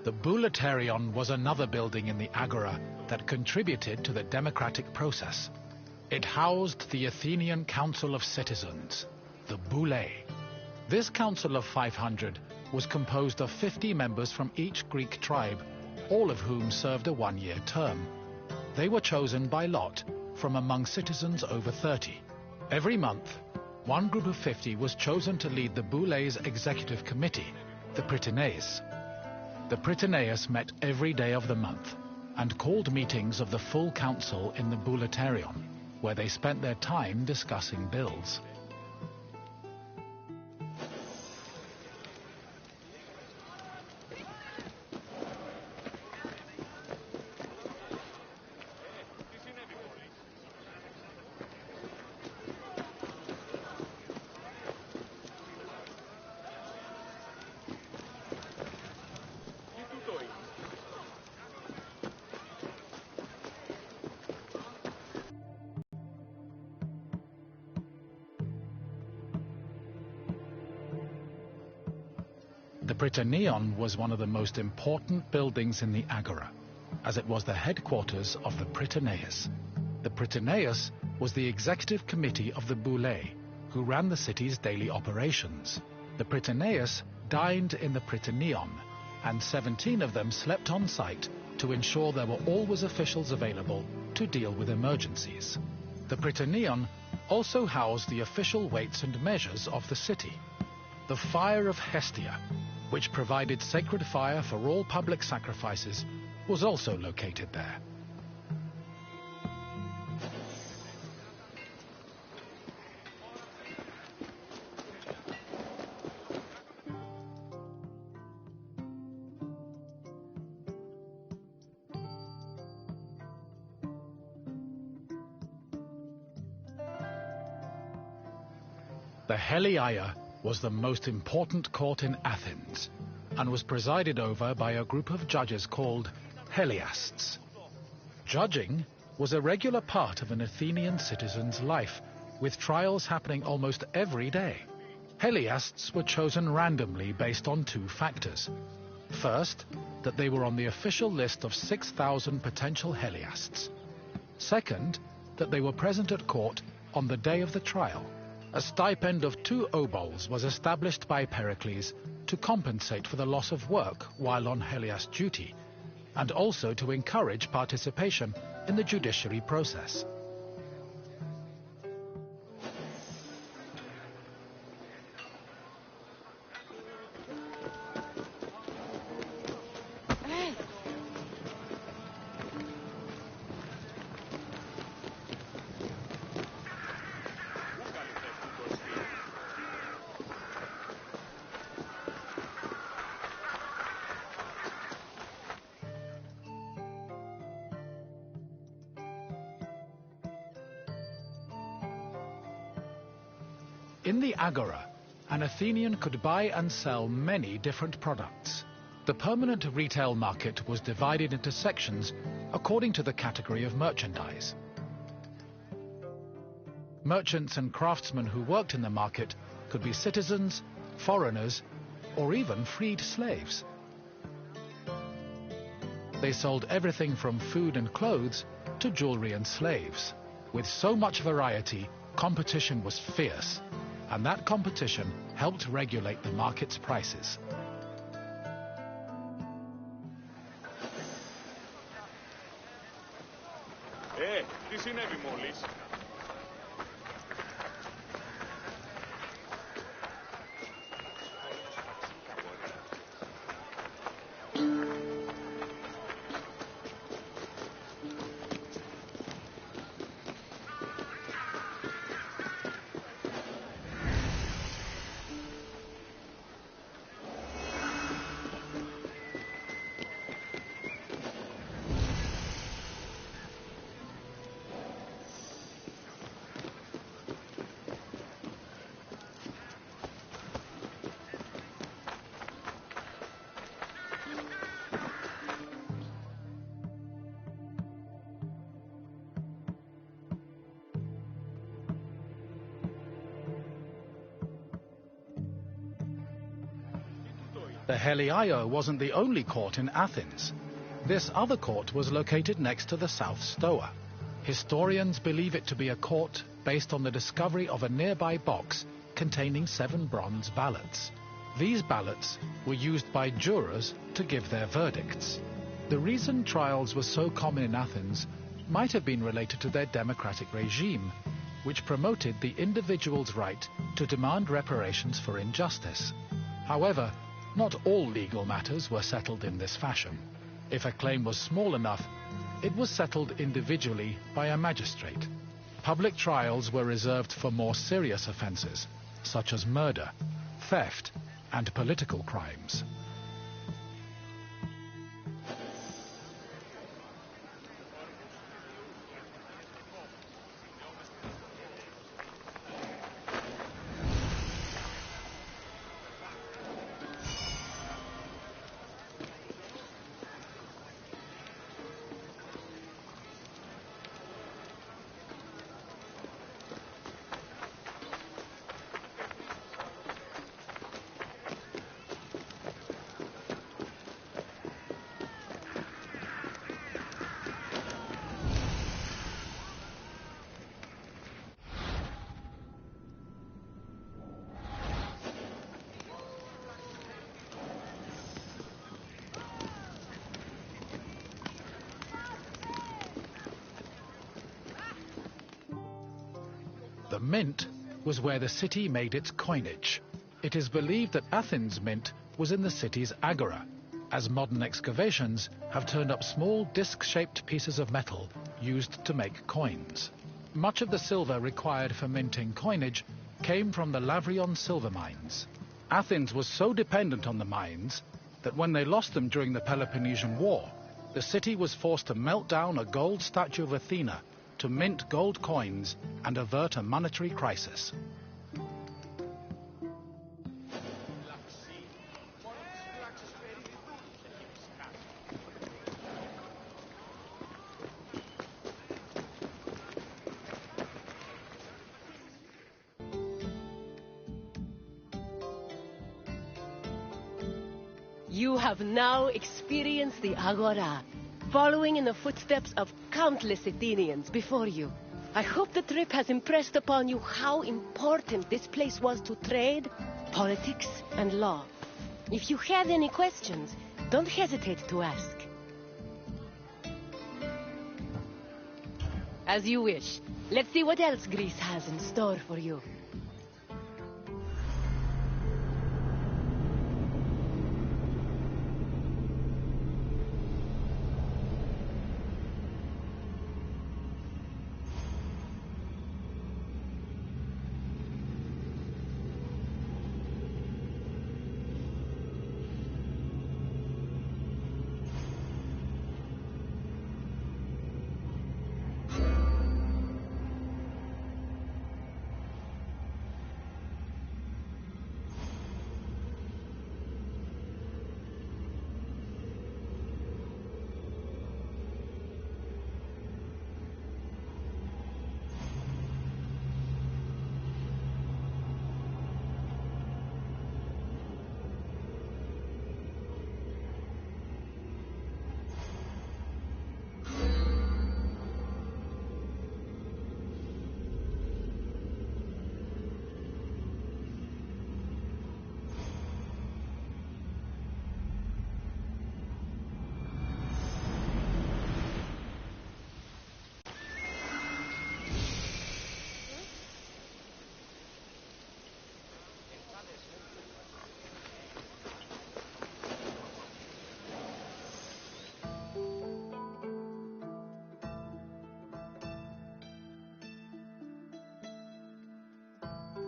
The Boulaterion was another building in the Agora that contributed to the democratic process. It housed the Athenian Council of Citizens, the Boulé. This council of 500 was composed of 50 members from each Greek tribe, all of whom served a one-year term. They were chosen by lot from among citizens over 30. Every month, one group of 50 was chosen to lead the Boulé's executive committee, the Prytaneis. The Prytaneis met every day of the month and called meetings of the full council in the Boulaterion, where they spent their time discussing bills. The Prytaneon was one of the most important buildings in the Agora, as it was the headquarters of the Prytaneis. The Prytaneis was the executive committee of the Boulé, who ran the city's daily operations. The Prytaneis dined in the Prytaneon, and 17 of them slept on site to ensure there were always officials available to deal with emergencies. The Prytaneon also housed the official weights and measures of the city. The Fire of Hestia, which provided sacred fire for all public sacrifices, was also located there. The Heliaia was the most important court in Athens and was presided over by a group of judges called heliasts. Judging was a regular part of an Athenian citizen's life, with trials happening almost every day. Heliasts were chosen randomly based on two factors. First, that they were on the official list of 6,000 potential heliasts. Second, that they were present at court on the day of the trial. A stipend of 2 obols was established by Pericles to compensate for the loss of work while on heliast duty, and also to encourage participation in the judiciary process. In the Agora, an Athenian could buy and sell many different products. The permanent retail market was divided into sections according to the category of merchandise. Merchants and craftsmen who worked in the market could be citizens, foreigners, or even freed slaves. They sold everything from food and clothes to jewelry and slaves. With so much variety, competition was fierce, and that competition helped regulate the market's prices. Τι συνέβη μόλις? The Heliaia wasn't the only court in Athens. This other court was located next to the South Stoa. Historians believe it to be a court based on the discovery of a nearby box containing 7 bronze ballots. These ballots were used by jurors to give their verdicts. The reason trials were so common in Athens might have been related to their democratic regime, which promoted the individual's right to demand reparations for injustice. However, not all legal matters were settled in this fashion. If a claim was small enough, it was settled individually by a magistrate. Public trials were reserved for more serious offences, such as murder, theft, and political crimes. The mint was where the city made its coinage. It is believed that Athens' mint was in the city's agora, as modern excavations have turned up small disc-shaped pieces of metal used to make coins. Much of the silver required for minting coinage came from the Lavrion silver mines. Athens was so dependent on the mines that when they lost them during the Peloponnesian War, the city was forced to melt down a gold statue of Athena to mint gold coins and avert a monetary crisis. You have now experienced the Agora, following in the footsteps of countless Athenians before you. I hope the trip has impressed upon you how important this place was to trade, politics, and law. If you have any questions, don't hesitate to ask. As you wish. Let's see what else Greece has in store for you.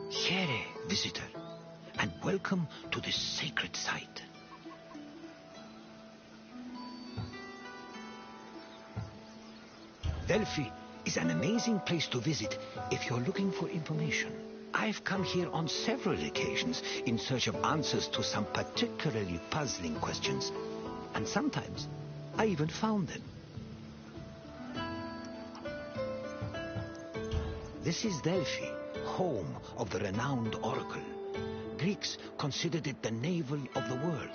Here, visitor, and welcome to this sacred site. Delphi is an amazing place to visit if you're looking for information. I've come here on several occasions in search of answers to some particularly puzzling questions. And sometimes I even found them. This is Delphi, home of the renowned oracle. Greeks considered it the navel of the world.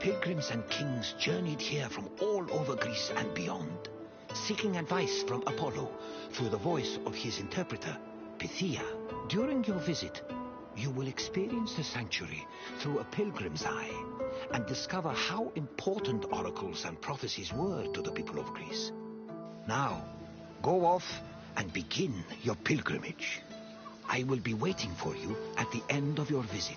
Pilgrims and kings journeyed here from all over Greece and beyond, seeking advice from Apollo through the voice of his interpreter, Pythia. During your visit, you will experience the sanctuary through a pilgrim's eye and discover how important oracles and prophecies were to the people of Greece. Now, go off and begin your pilgrimage. I will be waiting for you at the end of your visit.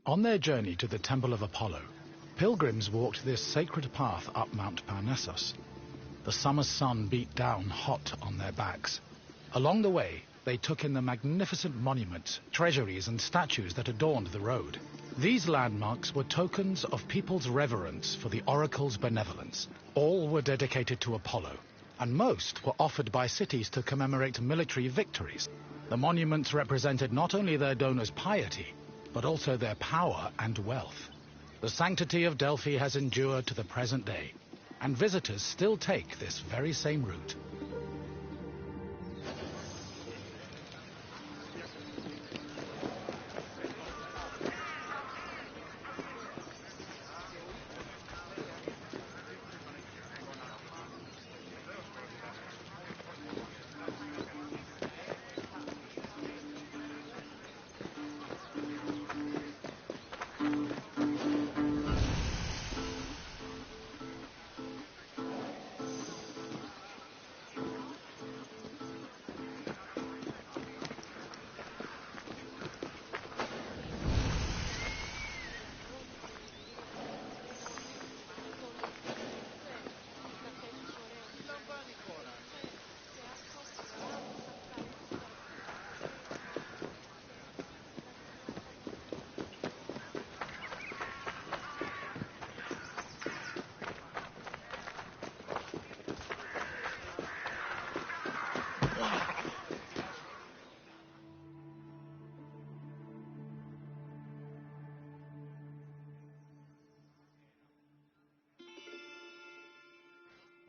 On their journey to the Temple of Apollo, pilgrims walked this sacred path up Mount Parnassus. The summer sun beat down hot on their backs. Along the way, they took in the magnificent monuments, treasuries, and statues that adorned the road. These landmarks were tokens of people's reverence for the oracle's benevolence. All were dedicated to Apollo, and most were offered by cities to commemorate military victories. The monuments represented not only their donors' piety, but also their power and wealth. The sanctity of Delphi has endured to the present day, and visitors still take this very same route.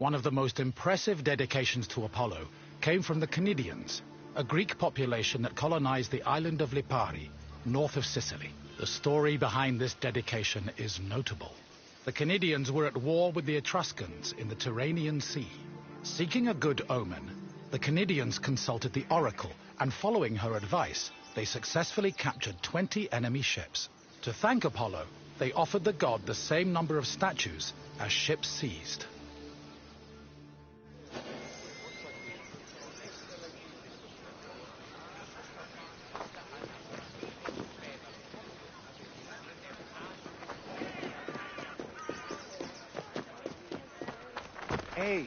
One of the most impressive dedications to Apollo came from the Cnidians, a Greek population that colonized the island of Lipari, north of Sicily. The story behind this dedication is notable. The Cnidians were at war with the Etruscans in the Tyrrhenian Sea. Seeking a good omen, the Cnidians consulted the oracle, and following her advice, they successfully captured 20 enemy ships. To thank Apollo, they offered the god the same number of statues as ships seized. Hey!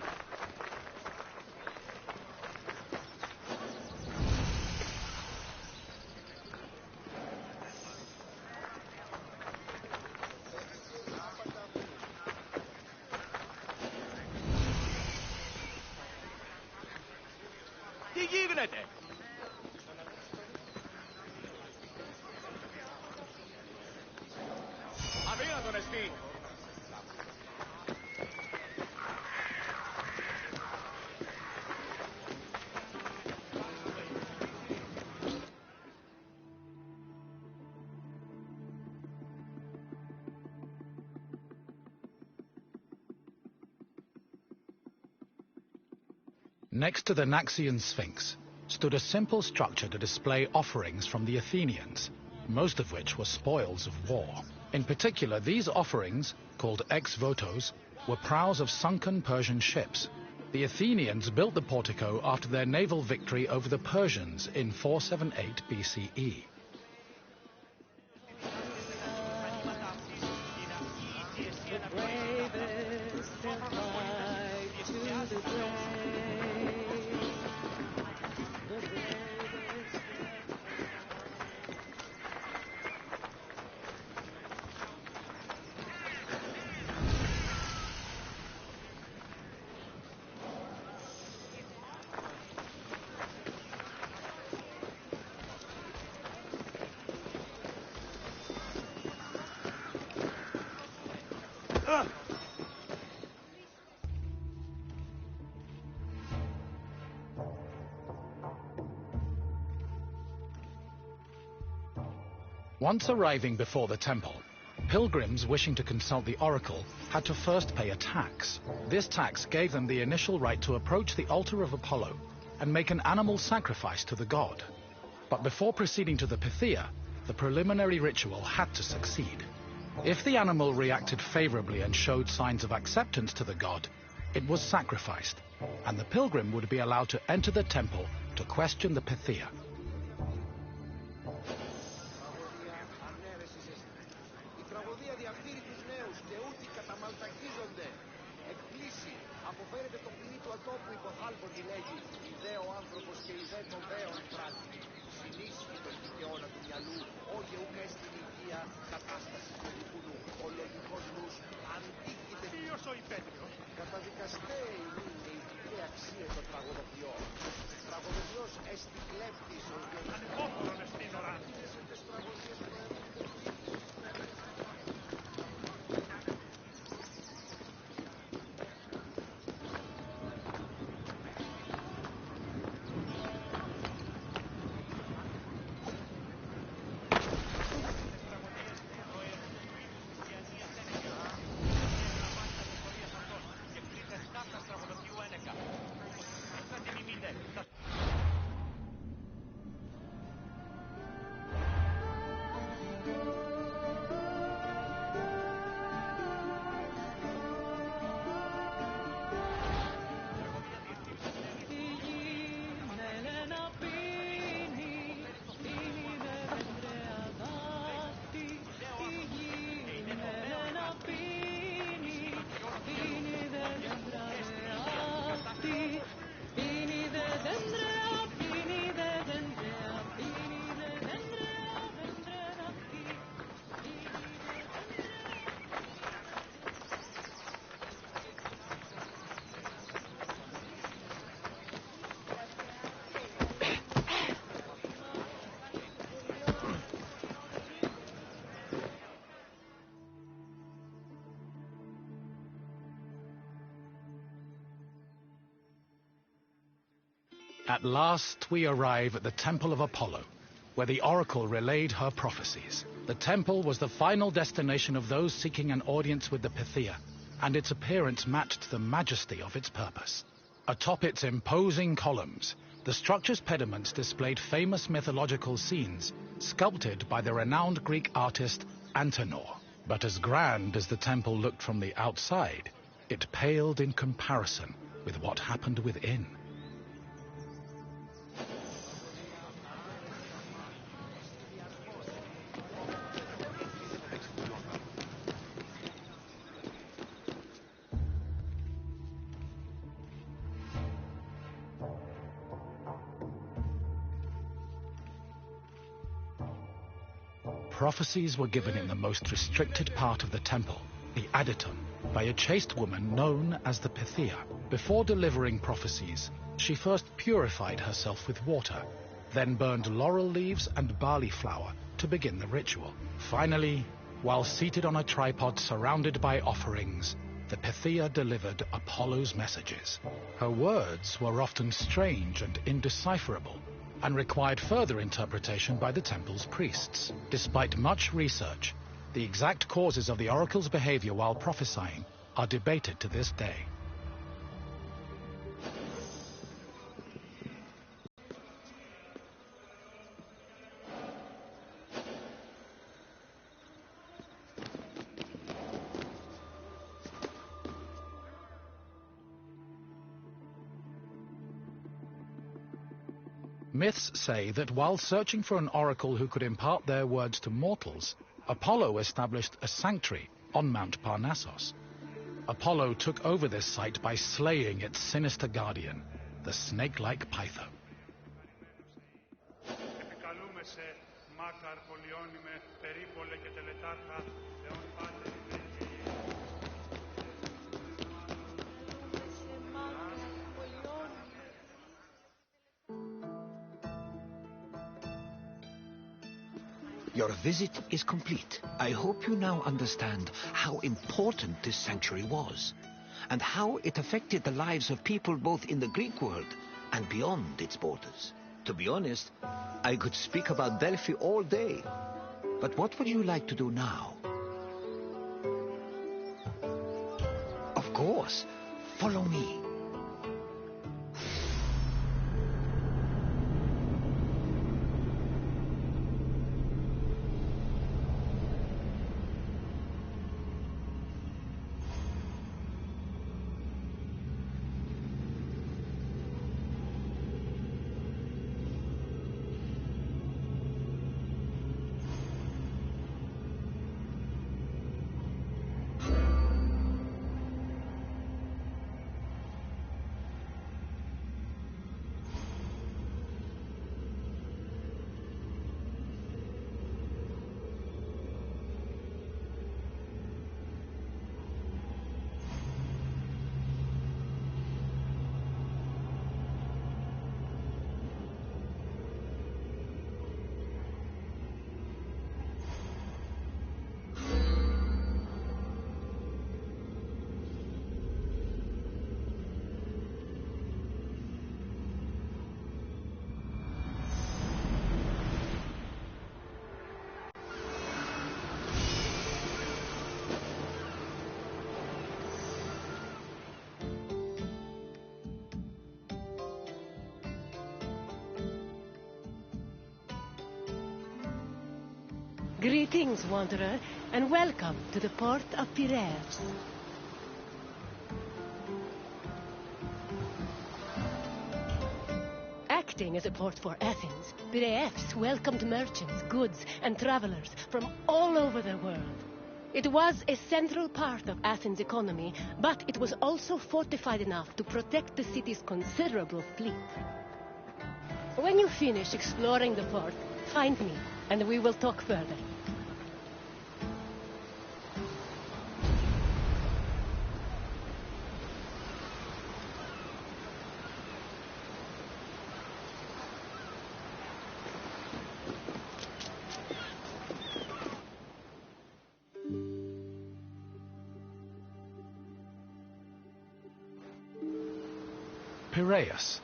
Τι γίνεται? Αδύνατον εστί. Next to the Naxian Sphinx stood a simple structure to display offerings from the Athenians, most of which were spoils of war. In particular, these offerings, called ex-votos, were prows of sunken Persian ships. The Athenians built the portico after their naval victory over the Persians in 478 BCE. Once arriving before the temple, pilgrims wishing to consult the oracle had to first pay a tax. This tax gave them the initial right to approach the altar of Apollo and make an animal sacrifice to the god. But before proceeding to the Pythia, the preliminary ritual had to succeed. If the animal reacted favorably and showed signs of acceptance to the god, it was sacrificed, and the pilgrim would be allowed to enter the temple to question the Pythia. At last we arrive at the Temple of Apollo, where the oracle relayed her prophecies. The temple was the final destination of those seeking an audience with the Pythia, and its appearance matched the majesty of its purpose. Atop its imposing columns, the structure's pediments displayed famous mythological scenes, sculpted by the renowned Greek artist Antenor. But as grand as the temple looked from the outside, it paled in comparison with what happened within. Prophecies were given in the most restricted part of the temple, the Aditon, by a chaste woman known as the Pythia. Before delivering prophecies, she first purified herself with water, then burned laurel leaves and barley flour to begin the ritual. Finally, while seated on a tripod surrounded by offerings, the Pythia delivered Apollo's messages. Her words were often strange and indecipherable, and required further interpretation by the temple's priests. Despite much research, the exact causes of the oracle's behavior while prophesying are debated to this day. Myths say that while searching for an oracle who could impart their words to mortals, Apollo established a sanctuary on Mount Parnassos. Apollo took over this site by slaying its sinister guardian, the snake-like Python. Your visit is complete. I hope you now understand how important this sanctuary was, and how it affected the lives of people both in the Greek world and beyond its borders. To be honest, I could speak about Delphi all day. But what would you like to do now? Of course, follow me. Greetings, wanderer, and welcome to the port of Piraeus. Acting as a port for Athens, Piraeus welcomed merchants, goods, and travelers from all over the world. It was a central part of Athens' economy, but it was also fortified enough to protect the city's considerable fleet. When you finish exploring the port, find me, and we will talk further. Piraeus,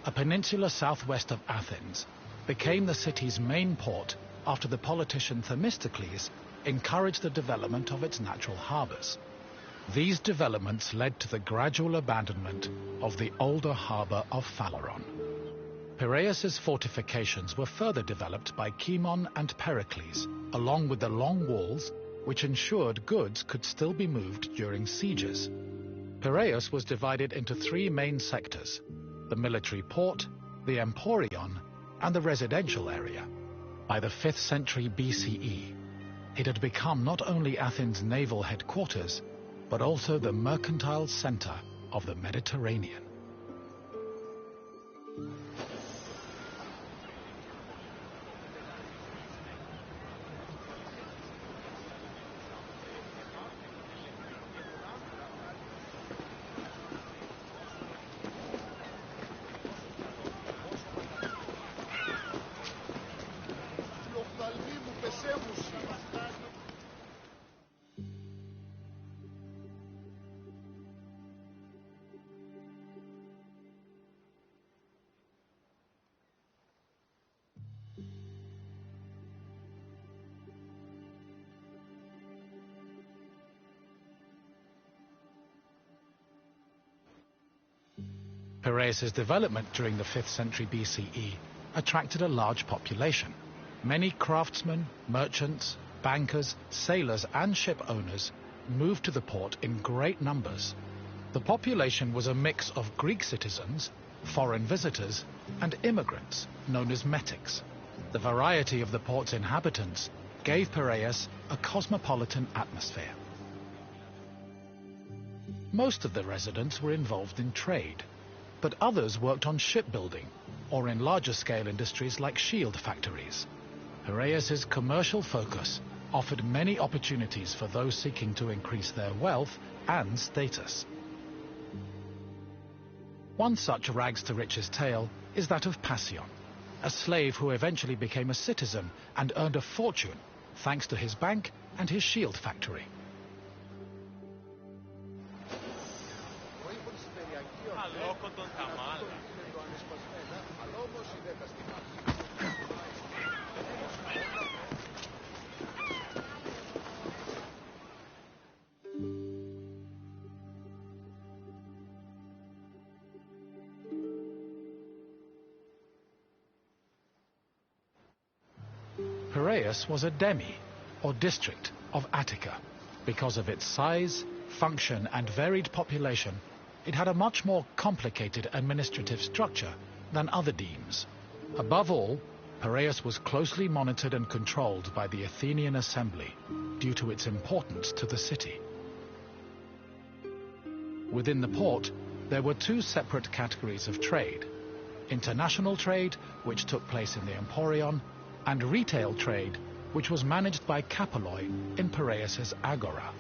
a peninsula southwest of Athens, became the city's main port after the politician Themistocles encouraged the development of its natural harbors. These developments led to the gradual abandonment of the older harbor of Phaleron. Piraeus's fortifications were further developed by Cimon and Pericles, along with the long walls which ensured goods could still be moved during sieges. Piraeus was divided into three main sectors: the military port, the Emporion, and the residential area. By the 5th century BCE, it had become not only Athens' naval headquarters, but also the mercantile center of the Mediterranean. Piraeus's development during the 5th century BCE attracted a large population. Many craftsmen, merchants, bankers, sailors, and ship owners moved to the port in great numbers. The population was a mix of Greek citizens, foreign visitors, and immigrants, known as metics. The variety of the port's inhabitants gave Piraeus a cosmopolitan atmosphere. Most of the residents were involved in trade, but others worked on shipbuilding or in larger-scale industries like shield factories. Piraeus's commercial focus offered many opportunities for those seeking to increase their wealth and status. One such rags-to-riches tale is that of Passion, a slave who eventually became a citizen and earned a fortune thanks to his bank and his shield factory. Piraeus was a demi, or district, of Attica. Because of its size, function, and varied population, it had a much more complicated administrative structure than other demes. Above all, Piraeus was closely monitored and controlled by the Athenian assembly due to its importance to the city. Within the port, there were two separate categories of trade: international trade, which took place in the Emporion, and retail trade, which was managed by Kapoloi in Piraeus's agora.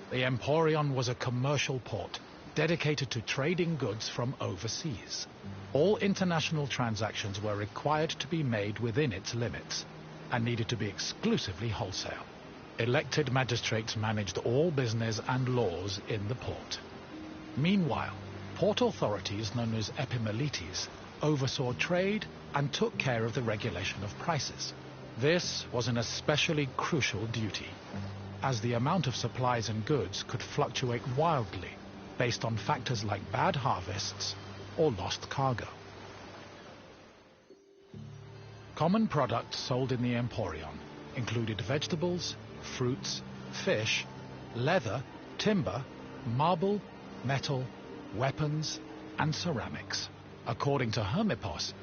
The Emporion was a commercial port dedicated to trading goods from overseas. All international transactions were required to be made within its limits and needed to be exclusively wholesale. Elected magistrates managed all business and laws in the port. Meanwhile, port authorities known as epimeletes oversaw trade and took care of the regulation of prices. This was an especially crucial duty, as the amount of supplies and goods could fluctuate wildly based on factors like bad harvests or lost cargo. Common products sold in the Emporion included vegetables, fruits, fish, leather, timber, marble, metal, weapons, and ceramics. According to Hermippos,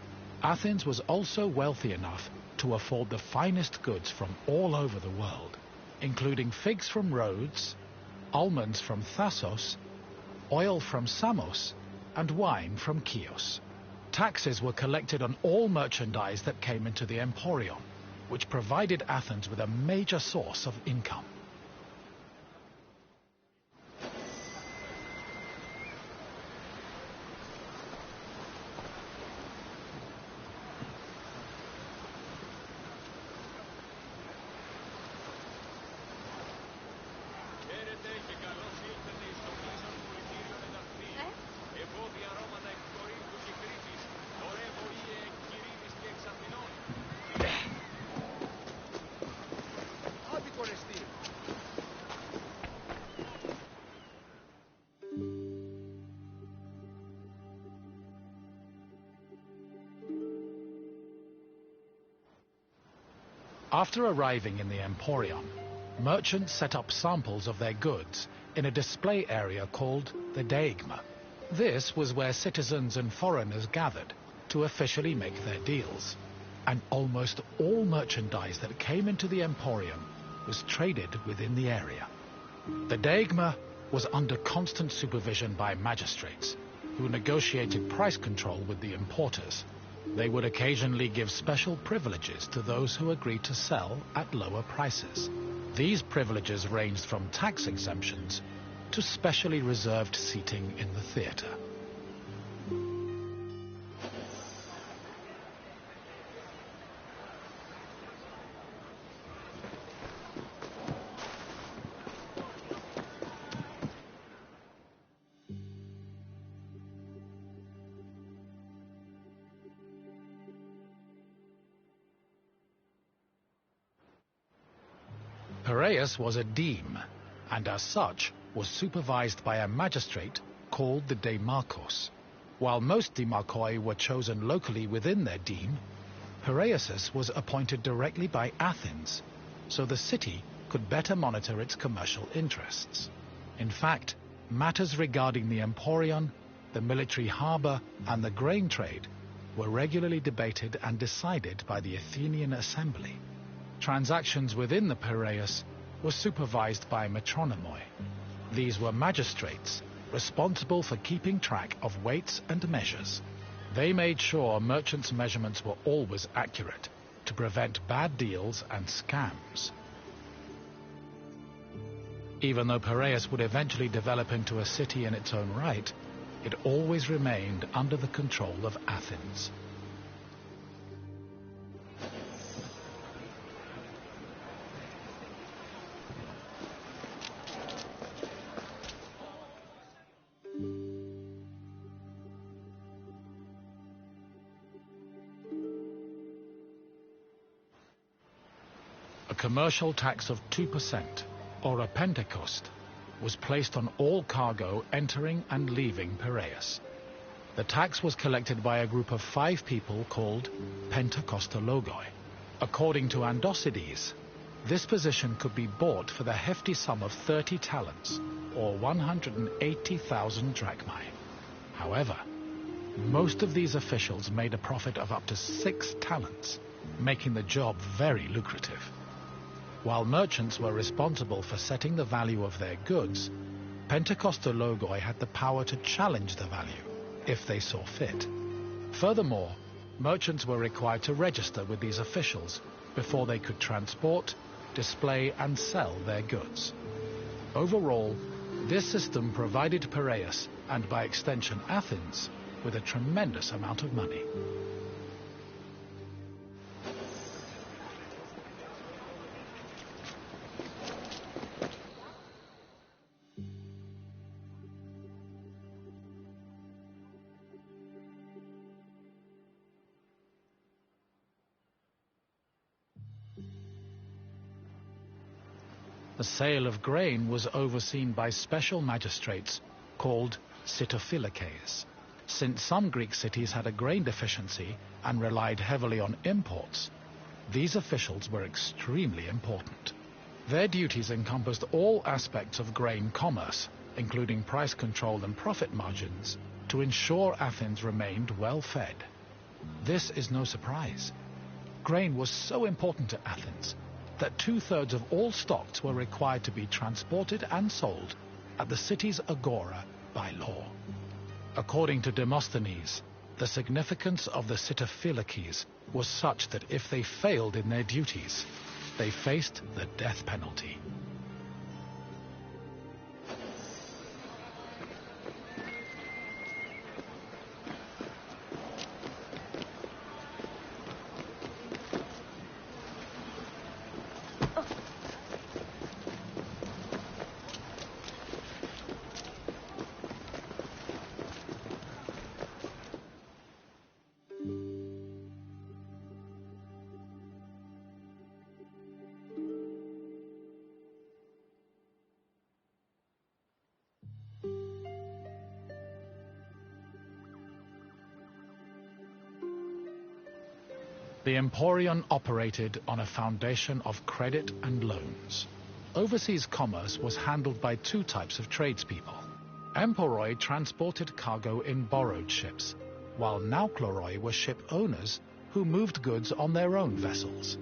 Athens was also wealthy enough to afford the finest goods from all over the world, including figs from Rhodes, almonds from Thassos, oil from Samos, and wine from Chios. Taxes were collected on all merchandise that came into the Emporion, which provided Athens with a major source of income. After arriving in the Emporium, merchants set up samples of their goods in a display area called the Deigma. This was where citizens and foreigners gathered to officially make their deals. And almost all merchandise that came into the Emporium was traded within the area. The Deigma was under constant supervision by magistrates, who negotiated price control with the importers. They would occasionally give special privileges to those who agreed to sell at lower prices. These privileges ranged from tax exemptions to specially reserved seating in the theatre. Piraeus was a deme, and as such was supervised by a magistrate called the Demarchos. While most demarchoi were chosen locally within their deme, Piraeus was appointed directly by Athens, so the city could better monitor its commercial interests. In fact, matters regarding the Emporion, the military harbour, and the grain trade were regularly debated and decided by the Athenian assembly. Transactions within the Piraeus were supervised by metronomoi. These were magistrates responsible for keeping track of weights and measures. They made sure merchants' measurements were always accurate to prevent bad deals and scams. Even though Piraeus would eventually develop into a city in its own right, it always remained under the control of Athens. A commercial tax of 2%, or a pentecost, was placed on all cargo entering and leaving Piraeus. The tax was collected by a group of 5 people called pentekostologoi. According to Andocides, this position could be bought for the hefty sum of 30 talents, or 180,000 drachmae. However, most of these officials made a profit of up to 6 talents, making the job very lucrative. While merchants were responsible for setting the value of their goods, pentekostologoi had the power to challenge the value, if they saw fit. Furthermore, merchants were required to register with these officials before they could transport, display, and sell their goods. Overall, this system provided Piraeus, and by extension Athens, with a tremendous amount of money. The sale of grain was overseen by special magistrates called sitophilakes. Since some Greek cities had a grain deficiency and relied heavily on imports, these officials were extremely important. Their duties encompassed all aspects of grain commerce, including price control and profit margins, to ensure Athens remained well fed. This is no surprise. Grain was so important to Athens that 2/3 of all stocks were required to be transported and sold at the city's agora by law. According to Demosthenes, The significance of the Sitaphilakes was such that if they failed in their duties, they faced the death penalty. The Emporion operated on a foundation of credit and loans. Overseas commerce was handled by two types of tradespeople. Emporoi transported cargo in borrowed ships, while Naukleroi were ship owners who moved goods on their own vessels.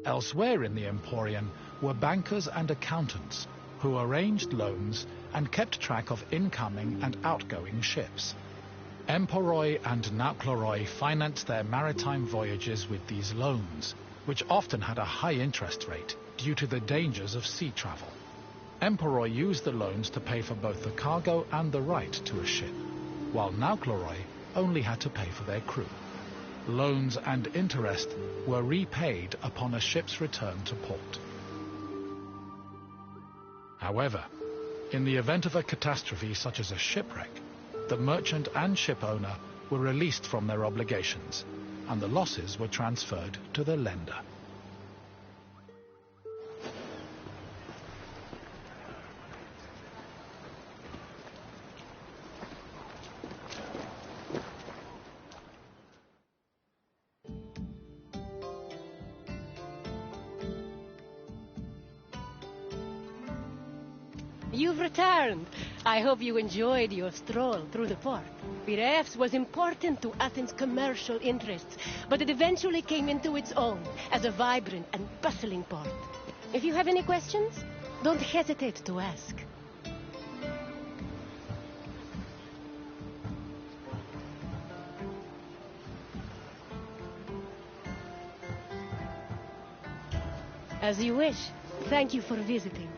Elsewhere in the Emporion were bankers and accountants who arranged loans and kept track of incoming and outgoing ships. Emporoi and Naukleroi financed their maritime voyages with these loans, which often had a high interest rate due to the dangers of sea travel. Emporoi used the loans to pay for both the cargo and the right to a ship, while Naukleroi only had to pay for their crew. Loans and interest were repaid upon a ship's return to port. However, in the event of a catastrophe such as a shipwreck, the merchant and ship owner were released from their obligations, and the losses were transferred to the lender. You've returned. I hope you enjoyed your stroll through the port. Spyrzafps was important to Athens' commercial interests, but it eventually came into its own as a vibrant and bustling port. If you have any questions, don't hesitate to ask. As you wish. Thank you for visiting.